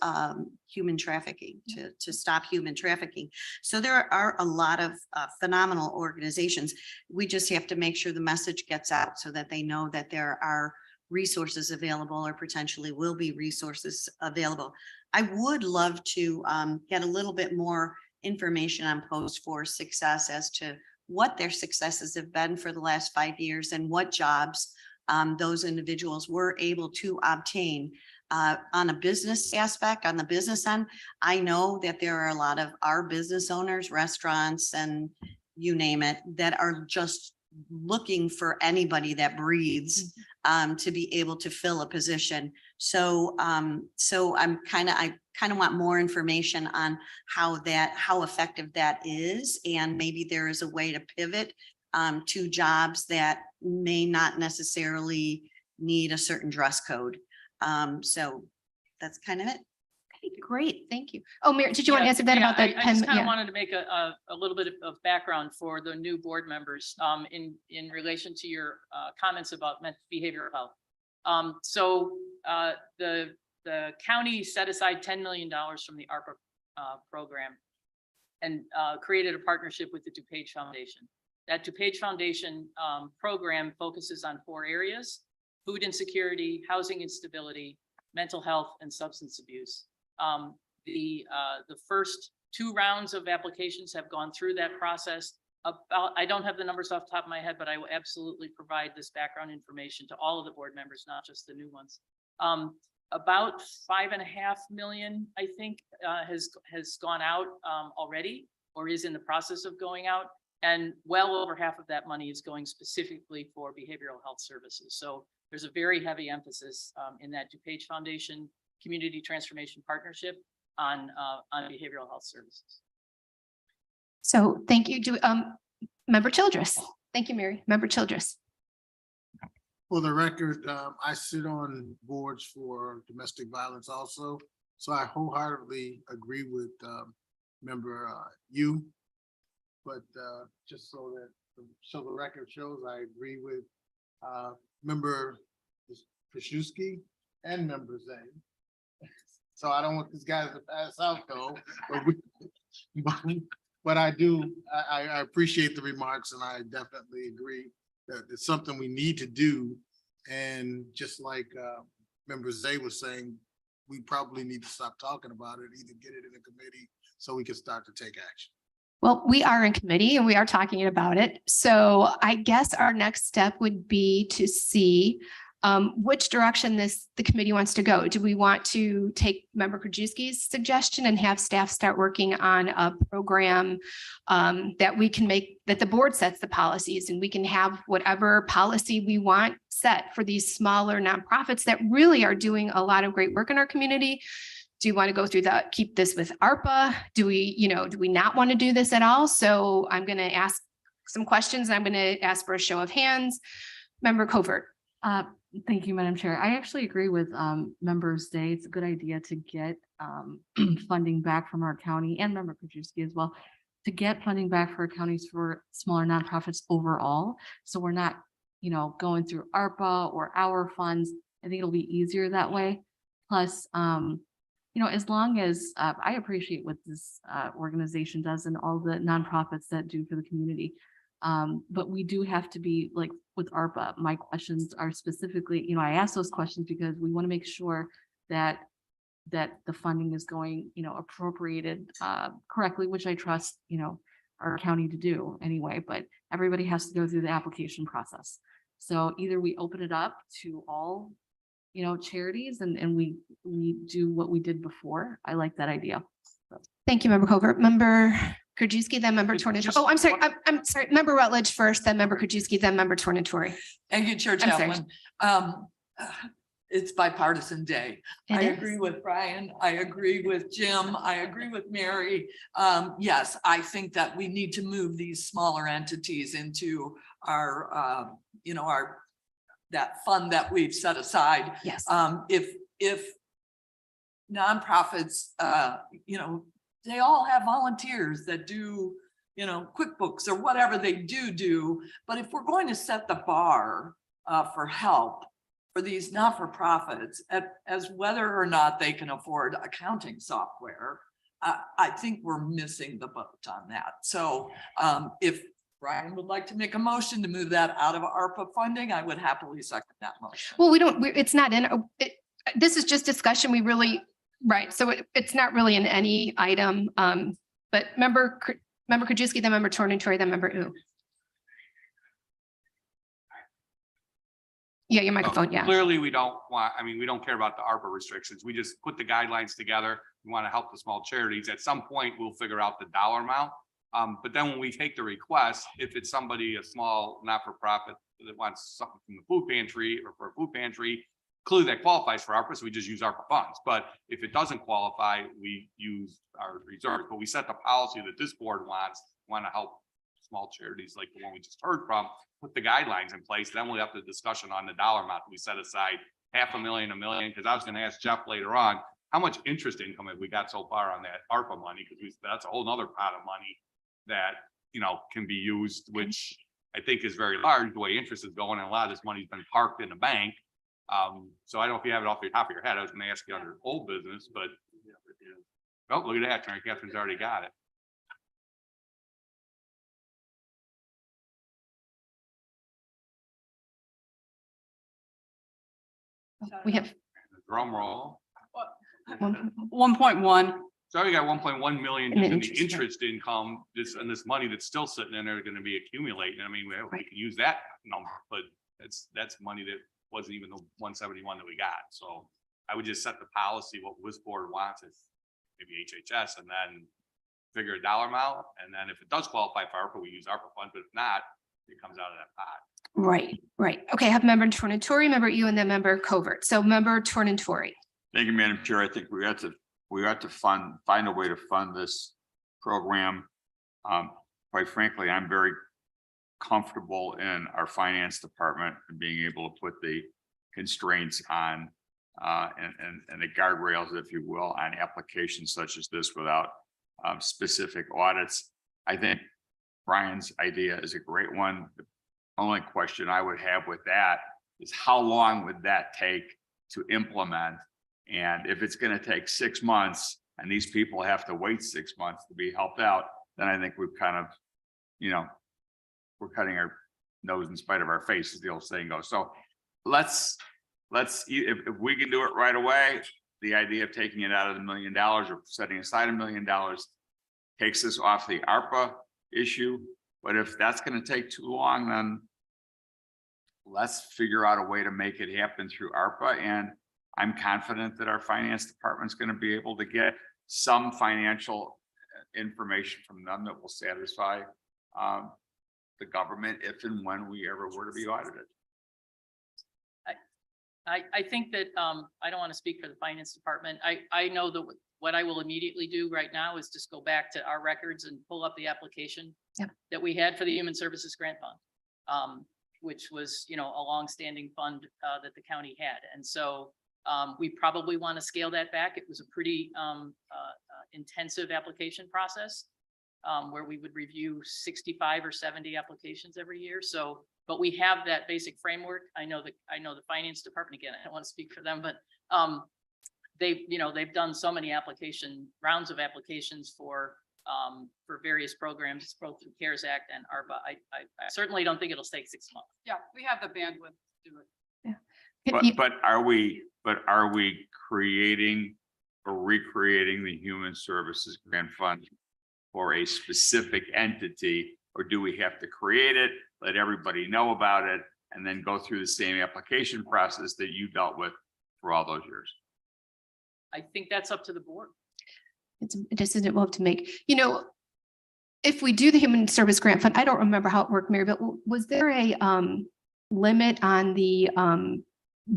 human trafficking, to stop human trafficking. So there are a lot of phenomenal organizations. We just have to make sure the message gets out so that they know that there are resources available or potentially will be resources available. I would love to get a little bit more information on Post for Success as to what their successes have been for the last 5 years and what jobs those individuals were able to obtain. On a business aspect, on the business end, I know that there are a lot of our business owners, restaurants, and you name it, that are just looking for anybody that breathes to be able to fill a position. So I kind of want more information on how effective that is. And maybe there is a way to pivot to jobs that may not necessarily need a certain dress code. So that's kind of it. Okay, great. Thank you. Oh, Mary, did you want to answer that about the? I just kind of wanted to make a little bit of background for the new board members in relation to your comments about behavioral health. So the county set aside $10 million from the ARPA program and created a partnership with the DuPage Foundation. That DuPage Foundation program focuses on 4 areas: food insecurity, housing instability, mental health, and substance abuse. The first 2 rounds of applications have gone through that process. I don't have the numbers off the top of my head, but I will absolutely provide this background information to all of the board members, not just the new ones. About 5.5 million, I think, has gone out already or is in the process of going out. And well over half of that money is going specifically for behavioral health services. So there's a very heavy emphasis in that DuPage Foundation Community Transformation Partnership on behavioral health services. So thank you. Member Childress. Thank you, Mary. Member Childress. For the record, I sit on boards for domestic violence also. So I wholeheartedly agree with member you. But just so the record shows, I agree with member Krzyzewski and member Zane. So I don't want these guys to pass out though. But I appreciate the remarks, and I definitely agree that it's something we need to do. And just like member Zay was saying, we probably need to stop talking about it, either get it in a committee so we can start to take action. Well, we are in committee and we are talking about it. So I guess our next step would be to see which direction the committee wants to go. Do we want to take Member Krajewski's suggestion and have staff start working on a program that we can make, that the board sets the policies and we can have whatever policy we want set for these smaller nonprofits that really are doing a lot of great work in our community? Do you want to go through that, keep this with ARPA? Do we not want to do this at all? So I'm going to ask some questions. I'm going to ask for a show of hands. Member Covert. Thank you, Madam Chair. I actually agree with Members Day. It's a good idea to get funding back from our county and Member Krajewski as well, to get funding back for our counties for smaller nonprofits overall. So we're not, going through ARPA or our funds. I think it'll be easier that way. Plus, as long as I appreciate what this organization does and all the nonprofits that do for the community. But we do have to be like with ARPA, my questions are specifically, I ask those questions because we want to make sure that the funding is going, appropriated correctly, which I trust, our county to do anyway, but everybody has to go through the application process. So either we open it up to all, charities and we do what we did before. I like that idea. Thank you, Member Covert. Member Krajewski, then Member Tornatore. Oh, I'm sorry. I'm sorry. Member Rutledge first, then Member Krajewski, then Member Tornatore. Thank you, Chair Chapman. It's bipartisan day. I agree with Brian. I agree with Jim. I agree with Mary. Yes, I think that we need to move these smaller entities into our, that fund that we've set aside. Yes. If nonprofits, they all have volunteers that do, QuickBooks or whatever they do. But if we're going to set the bar for help for these not-for-profits, as whether or not they can afford accounting software, I think we're missing the boat on that. So if Brian would like to make a motion to move that out of ARPA funding, I would happily second that motion. Well, it's not in, this is just discussion. Right. So it's not really in any item. But Member Krajewski, then Member Tornatore, then Member Ooh. Yeah, your microphone. Yeah. Clearly, we don't care about the ARPA restrictions. We just put the guidelines together. We want to help the small charities. At some point, we'll figure out the dollar amount. But then when we take the request, if it's somebody, a small not-for-profit that wants something from the food pantry or for a food pantry, clearly that qualifies for ARPA, so we just use ARPA funds. But if it doesn't qualify, we use our reserves. But we set the policy that this board want to help small charities like the one we just heard from, put the guidelines in place. Then we'll have the discussion on the dollar amount. We set aside $500,000, $1 million, because I was going to ask Jeff later on, how much interest income have we got so far on that ARPA money? Because that's a whole nother pot of money that, can be used, which I think is very large, the way interest is going, and a lot of this money's been parked in the bank. So I don't know if you have it off the top of your head. I was going to ask you under old business, but oh, look at that. Mary Catherine's already got it. We have Drum roll. 1.1. So we got 1.1 million And just then in the interest income, this money that's still sitting in there going to be accumulating. I mean, we can use that number, but that's money that wasn't even the 171 that we got. So I would just set the policy, what this board wants is maybe HHS, and then figure a dollar amount. And then if it does qualify for ARPA, we use ARPA funds, but if not, it comes out of that pot. Right. Okay, I have Member Tornatore, Member you, and then Member Covert. So Member Tornatore. Thank you, Madam Chair. I think we have to find a way to fund this program. Quite frankly, I'm very comfortable in our finance department and being able to put the constraints on and the guardrails, if you will, on applications such as this without specific audits. I think Brian's idea is a great one. The only question I would have with that is how long would that take to implement? And if it's going to take 6 months and these people have to wait 6 months to be helped out, then I think we've kind of, we're cutting our nose in spite of our face, as the old saying goes. So let's if we can do it right away, the idea of taking it out of the $1 million or setting aside $1 million takes us off the ARPA issue. But if that's going to take too long, then let's figure out a way to make it happen through ARPA. And I'm confident that our finance department's going to be able to get some financial information from them that will satisfy the government if and when we ever were to be audited. I think that, I don't want to speak for the finance department. I know that what I will immediately do right now is just go back to our records and pull up the application that we had for the Human Services Grant Fund, which was, you know, a longstanding fund that the county had. And so we probably want to scale that back. It was a pretty intensive application process where we would review 65 or 70 applications every year. So, but we have that basic framework. I know the finance department, again, I don't want to speak for them, but they've done so many rounds of applications for various programs, both through CARES Act and ARPA. I certainly don't think it'll take 6 months. Yeah, we have the bandwidth to do it. But are we creating or recreating the Human Services Grant Fund for a specific entity? Or do we have to create it, let everybody know about it, and then go through the same application process that you dealt with for all those years? I think that's up to the board. It's a decision we'll have to make. You know, if we do the Human Service Grant Fund, I don't remember how it worked, Mary, but was there a limit on the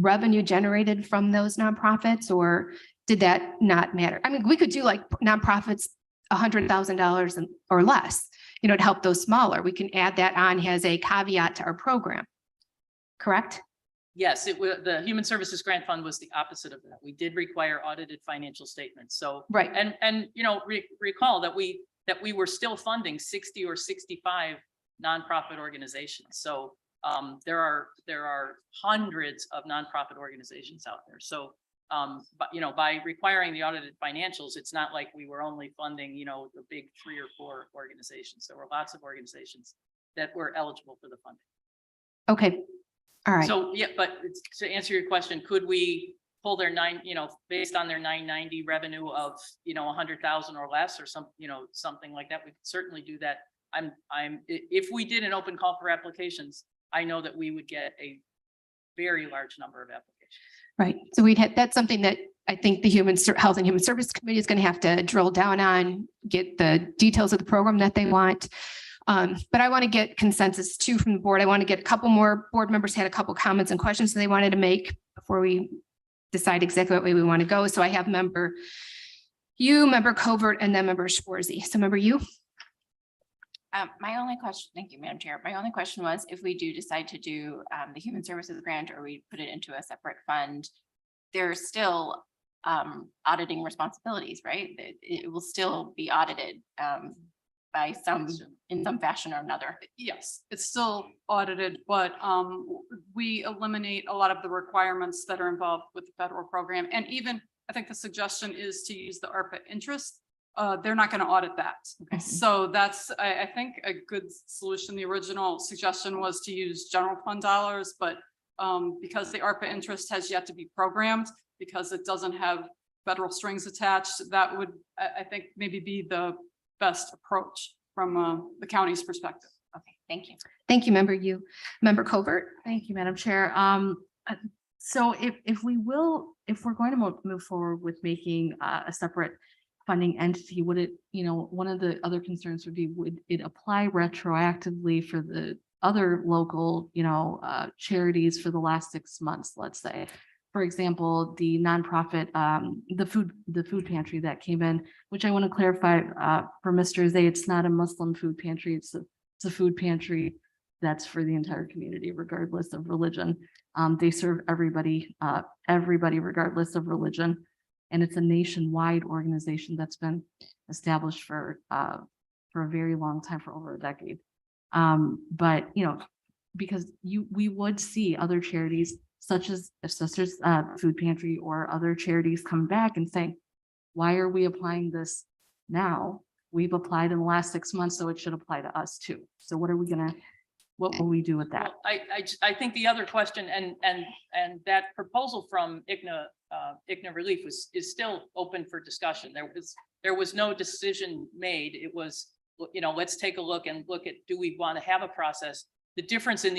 revenue generated from those nonprofits, or did that not matter? I mean, we could do like nonprofits $100,000 or less, you know, to help those smaller. We can add that on as a caveat to our program. Correct? Yes, the Human Services Grant Fund was the opposite of that. We did require audited financial statements. So, right. And you know, recall that we were still funding 60 or 65 nonprofit organizations. So there are hundreds of nonprofit organizations out there. So but you know, by requiring the audited financials, it's not like we were only funding, you know, the big 3 or 4 organizations. There were lots of organizations that were eligible for the funding. Okay. All right. So, yeah, but to answer your question, could we pull their based on their 990 revenue of, you know, 100,000 or less, or something like that? We could certainly do that. If we did an open call for applications, I know that we would get a very large number of applications. Right. So that's something that I think the Health and Human Service Committee is going to have to drill down on, get the details of the program that they want. But I want to get consensus too from the board. I want to get a couple more board members had a couple comments and questions that they wanted to make before we decide exactly what way we want to go. So I have member Covert, and then member Schwarzy. So member you. My only question, thank you, Madam Chair. My only question was, if we do decide to do the Human Services Grant, or we put it into a separate fund, there's still auditing responsibilities, right? It will still be audited by in some fashion or another. Yes, it's still audited, but we eliminate a lot of the requirements that are involved with the federal program. And even, I think the suggestion is to use the ARPA interest. They're not going to audit that. Okay. So that's, I think, a good solution. The original suggestion was to use general fund dollars, but because the ARPA interest has yet to be programmed, because it doesn't have federal strings attached, that would, I think, maybe be the best approach from the county's perspective. Okay, thank you. Thank you, member Covert. Thank you, Madam Chair. So if we're going to move forward with making a separate funding entity, would it, you know, one of the other concerns would be, would it apply retroactively for the other local, you know, charities for the last 6 months, let's say? For example, the nonprofit, the food pantry that came in, which I want to clarify for Mr. Zay, it's not a Muslim food pantry. It's a food pantry that's for the entire community, regardless of religion. They serve everybody regardless of religion. And it's a nationwide organization that's been established for a very long time, for over a decade. But, you know, because we would see other charities such as Sisters Food Pantry or other charities come back and say, why are we applying this now? We've applied in the last 6 months, so it should apply to us too. So what will we do with that? Well, I think the other question and that proposal from ICNA Relief is still open for discussion. There was no decision made. It was, you know, let's take a look at, do we want to have a process The difference in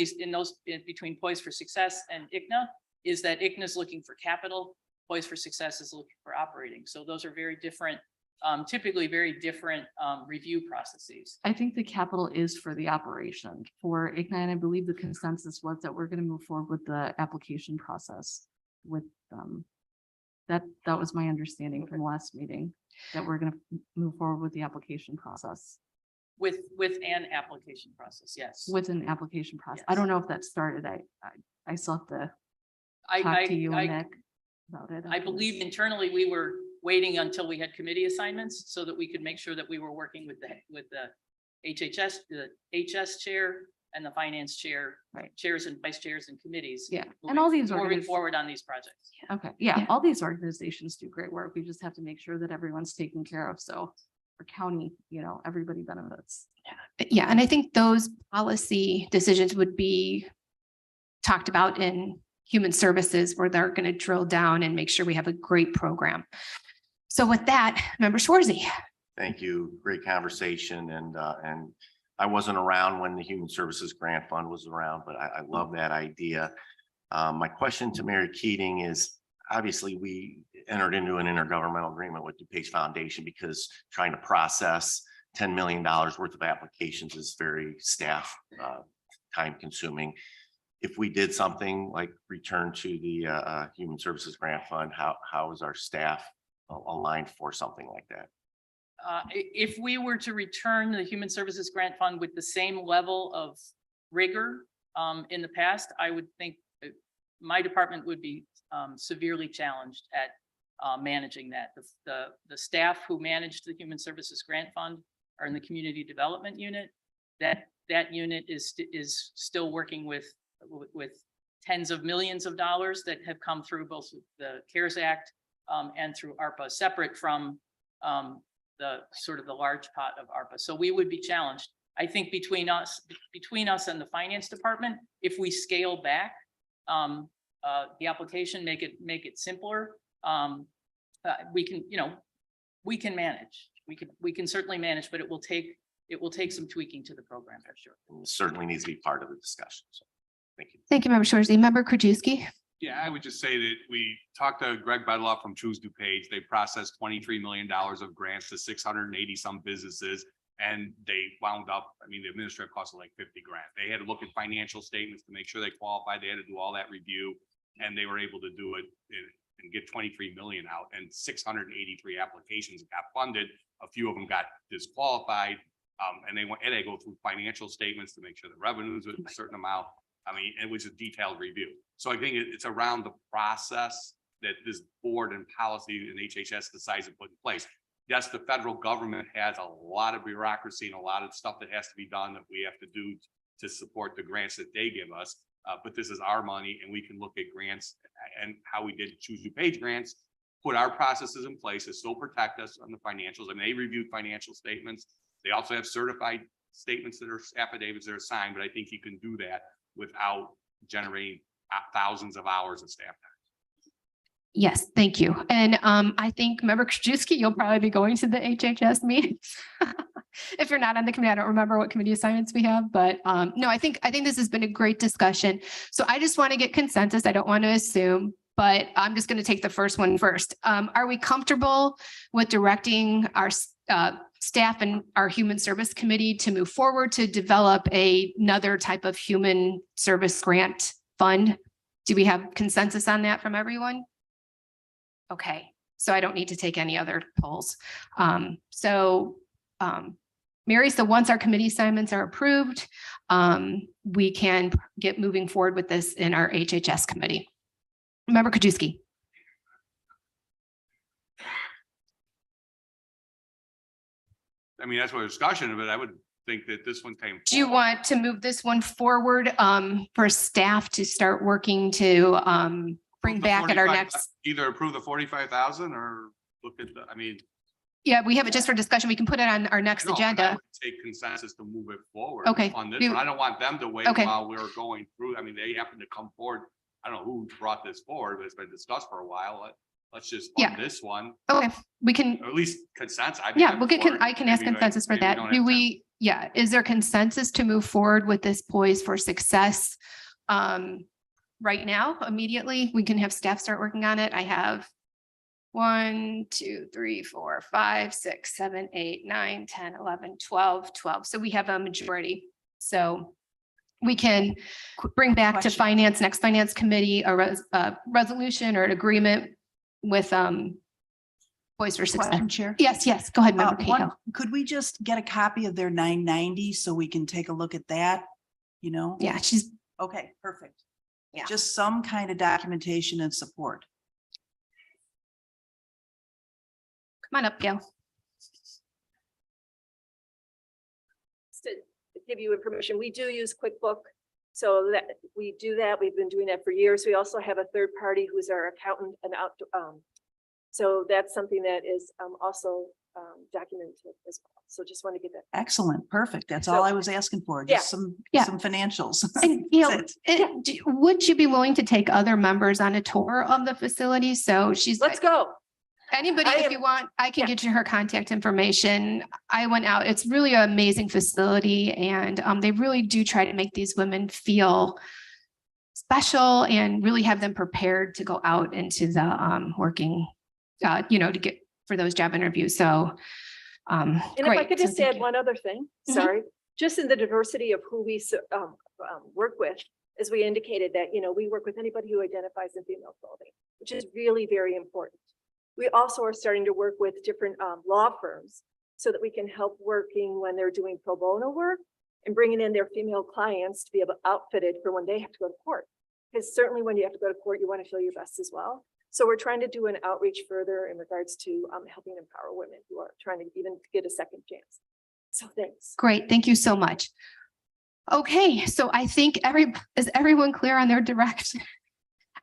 between Poise for Success and ICNA is that ICNA is looking for capital, Poise for Success is looking for operating. So those are very different, typically very different review processes. I think the capital is for the operation for Ignite. I believe the consensus was that we're going to move forward with the application process with that was my understanding from last meeting, that we're going to move forward with the application process. With an application process, yes. With an application process. I don't know if that started. I still have to talk to you and Nick about it. I believe internally we were waiting until we had committee assignments so that we could make sure that we were working with the HHS, the HS chair and the finance chair, chairs and vice chairs and committees. Yeah, and all these moving forward on these projects. Okay, yeah, all these organizations do great work. We just have to make sure that everyone's taken care of. So for county, everybody benefits. Yeah, and I think those policy decisions would be talked about in human services where they're going to drill down and make sure we have a great program. So with that, Member Schwarzy. Thank you. Great conversation. And I wasn't around when the Human Services Grant Fund was around, but I love that idea. My question to Mary Keating is, obviously we entered into an intergovernmental agreement with DuPage Foundation because trying to process $10 million worth of applications is very staff time consuming. If we did something like return to the Human Services Grant Fund, how is our staff aligned for something like that? If we were to return the Human Services Grant Fund with the same level of rigor in the past, I would think my department would be severely challenged at managing that. The staff who manage the Human Services Grant Fund are in the Community Development Unit. That unit is still working with tens of millions of dollars that have come through both the CARES Act and through ARPA, separate from the sort of the large pot of ARPA. So we would be challenged. I think between us and the finance department, if we scale back the application, make it simpler, we can manage. We can certainly manage, but it will take some tweaking to the program for sure. And it certainly needs to be part of the discussion. So thank you. Thank you, Member Schwarzy. Member Krajewski. Yeah, I would just say that we talked to Greg Bedloff from Choose DuPage. They processed $23 million of grants to 680 some businesses. And they wound up, the administrative cost was like 50 grand. They had to look at financial statements to make sure they qualified. They had to do all that review and they were able to do it and get 23 million out, and 683 applications got funded. A few of them got disqualified. And they go through financial statements to make sure the revenues were a certain amount. It was a detailed review. So I think it's around the process that this board and policy and HHS decides to put in place. Yes, the federal government has a lot of bureaucracy and a lot of stuff that has to be done that we have to do to support the grants that they give us. But this is our money and we can look at grants and how we did Choose DuPage grants, put our processes in place to still protect us on the financials. They reviewed financial statements. They also have certified statements that are affidavits that are signed, but I think you can do that without generating thousands of hours of staff time. Yes, thank you. And I think Member Krajewski, you'll probably be going to the HHS meetings. If you're not on the committee, I don't remember what committee assignments we have, but no, I think this has been a great discussion. So I just want to get consensus. I don't want to assume, but I'm just going to take the first one first. Are we comfortable with directing our staff and our Human Service Committee to move forward to develop another type of human service grant fund? Do we have consensus on that from everyone? Okay, so I don't need to take any other polls. Mary, so once our committee assignments are approved, we can get moving forward with this in our HHS committee. Member Krajewski. That's what discussion of it. I would think that this one came. Do you want to move this one forward for staff to start working to bring back at our next? Either approve the 45,000 or look at Yeah, we have it just for discussion. We can put it on our next agenda. I would take consensus to move it forward. Okay. On this one. I don't want them to wait while we're going through. They happen to come forward. I don't know who brought this forward, but it's been discussed for a while. Let's just fund this one. Okay, we can. Or at least consensus. Yeah, I can ask consensus for that. Do we yeah, is there consensus to move forward with this poised for success? Right now, immediately, we can have staff start working on it. I have 1, 2, 3, 4, 5, 6, 7, 8, 9, 10, 11, 12. So we have a majority. So we can bring back to Question. finance, next finance committee, a resolution or an agreement with poised for success. Question, Chair. Yes, go ahead, member Cahill. Could we just get a copy of their 990 so we can take a look at that? You know? Yeah, she's, Okay, perfect. Yeah. Just some kind of documentation and support. come on up, Gail. Just to give you information, we do use QuickBook. So that we do that, we've been doing that for years. We also have a third party who's our accountant and so that's something that is also documented as well. So just want to get that. Excellent, perfect. That's all I was asking for, Yeah. just some financials. And, you know, That's it. would you be willing to take other members on a tour of the facility? So she's. Let's go. Anybody, I if am- you want, I can yeah. get you her contact information. I went out. It's really an amazing facility and they really do try to make these women feel special and really have them prepared to go out into the working, to get for those job interviews. So And if I great. could So just thank add you. one other thing, Mhm. sorry, just in the diversity of who we work with, as we indicated that, we work with anybody who identifies in female clothing, which is really very important. We also are starting to work with different law firms so that we can help working when they're doing pro bono work and bringing in their female clients to be able outfitted for when they have to go to court. Because certainly when you have to go to court, you want to feel your best as well. So we're trying to do an outreach further in regards to helping empower women who are trying to even get a second chance. So thanks. Great. Thank you so much. Okay, so I think is everyone clear on their direction?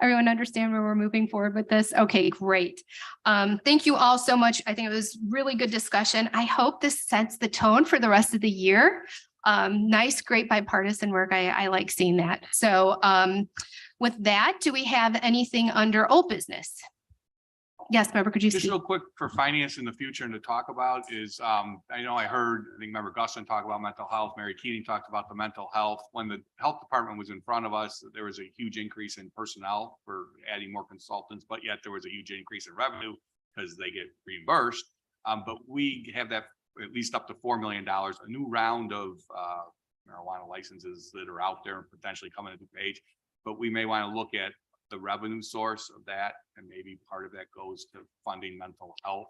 Everyone understand where we're moving forward with this? Okay, great. Thank you all so much. I think it was really good discussion. I hope this sets the tone for the rest of the year. Nice, great bipartisan work. I like seeing that. So with that, do we have anything under old business? Yes, member, could you Just speak? real quick for finance in the future and to talk about is, I know I think member Guston talked about mental health, Mary Keating talked about the mental health. When the health department was in front of us, there was a huge increase in personnel for adding more consultants, but yet there was a huge increase in revenue because they get reimbursed. But we have that at least up to $4 million, a new round of marijuana licenses that are out there and potentially coming to DuPage. But we may want to look at the revenue source of that, and maybe part of that goes to funding mental health.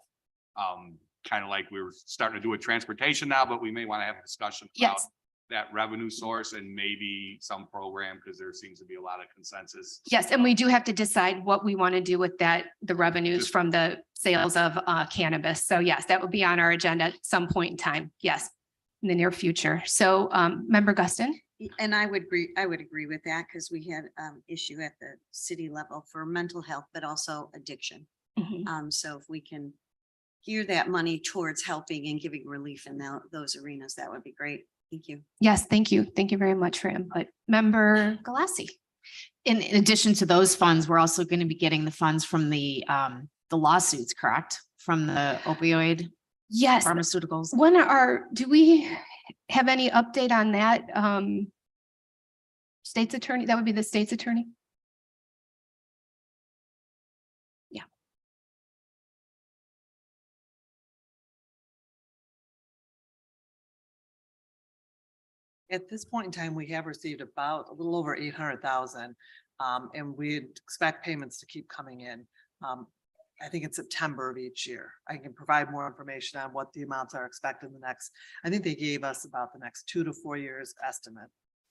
Kind of like we were starting to do with transportation now, but we may want to have a discussion about Yes. that revenue source and maybe some program, because there seems to be a lot of consensus. Yes, and we do have to decide what we want to do with that, the revenues Just- from the sales of cannabis. So yes, that will be on our agenda at some point in time. Yes, in the near future. So member Guston? And I would agree with that because we had issue at the city level for mental health, but also addiction. Mhm. So if we can gear that money towards helping and giving relief in those arenas, that would be great. Thank you. Yes, thank you. Thank you very much for your input. Member Galassi? In addition to those funds, we're also going to be getting the funds from the lawsuits, correct? From the opioid Yes. pharmaceuticals. Do we have any update on that? State's attorney, that would be the state's attorney? Yeah. At this point in time, we have received about a little over 800,000. And we expect payments to keep coming in. I think it's September of each year. I can provide more information on what the amounts are expected in the next, I think they gave us about the next 2 to 4 years estimate.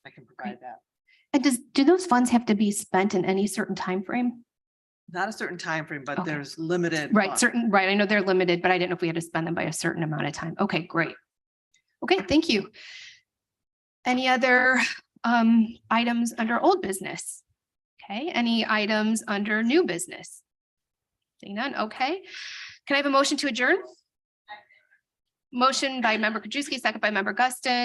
I can provide that. And do those funds have to be spent in any certain time frame? Not a certain time frame, but Okay. there's limited. Right, funds. right. I know they're limited, but I didn't know if we had to spend them by a certain amount of time. Okay, great. Okay, thank you. Any other items under old business? Okay, any items under new business? Seeing none, okay. Can I have a motion to adjourn? Motion by member Krajewski, second by member Guston.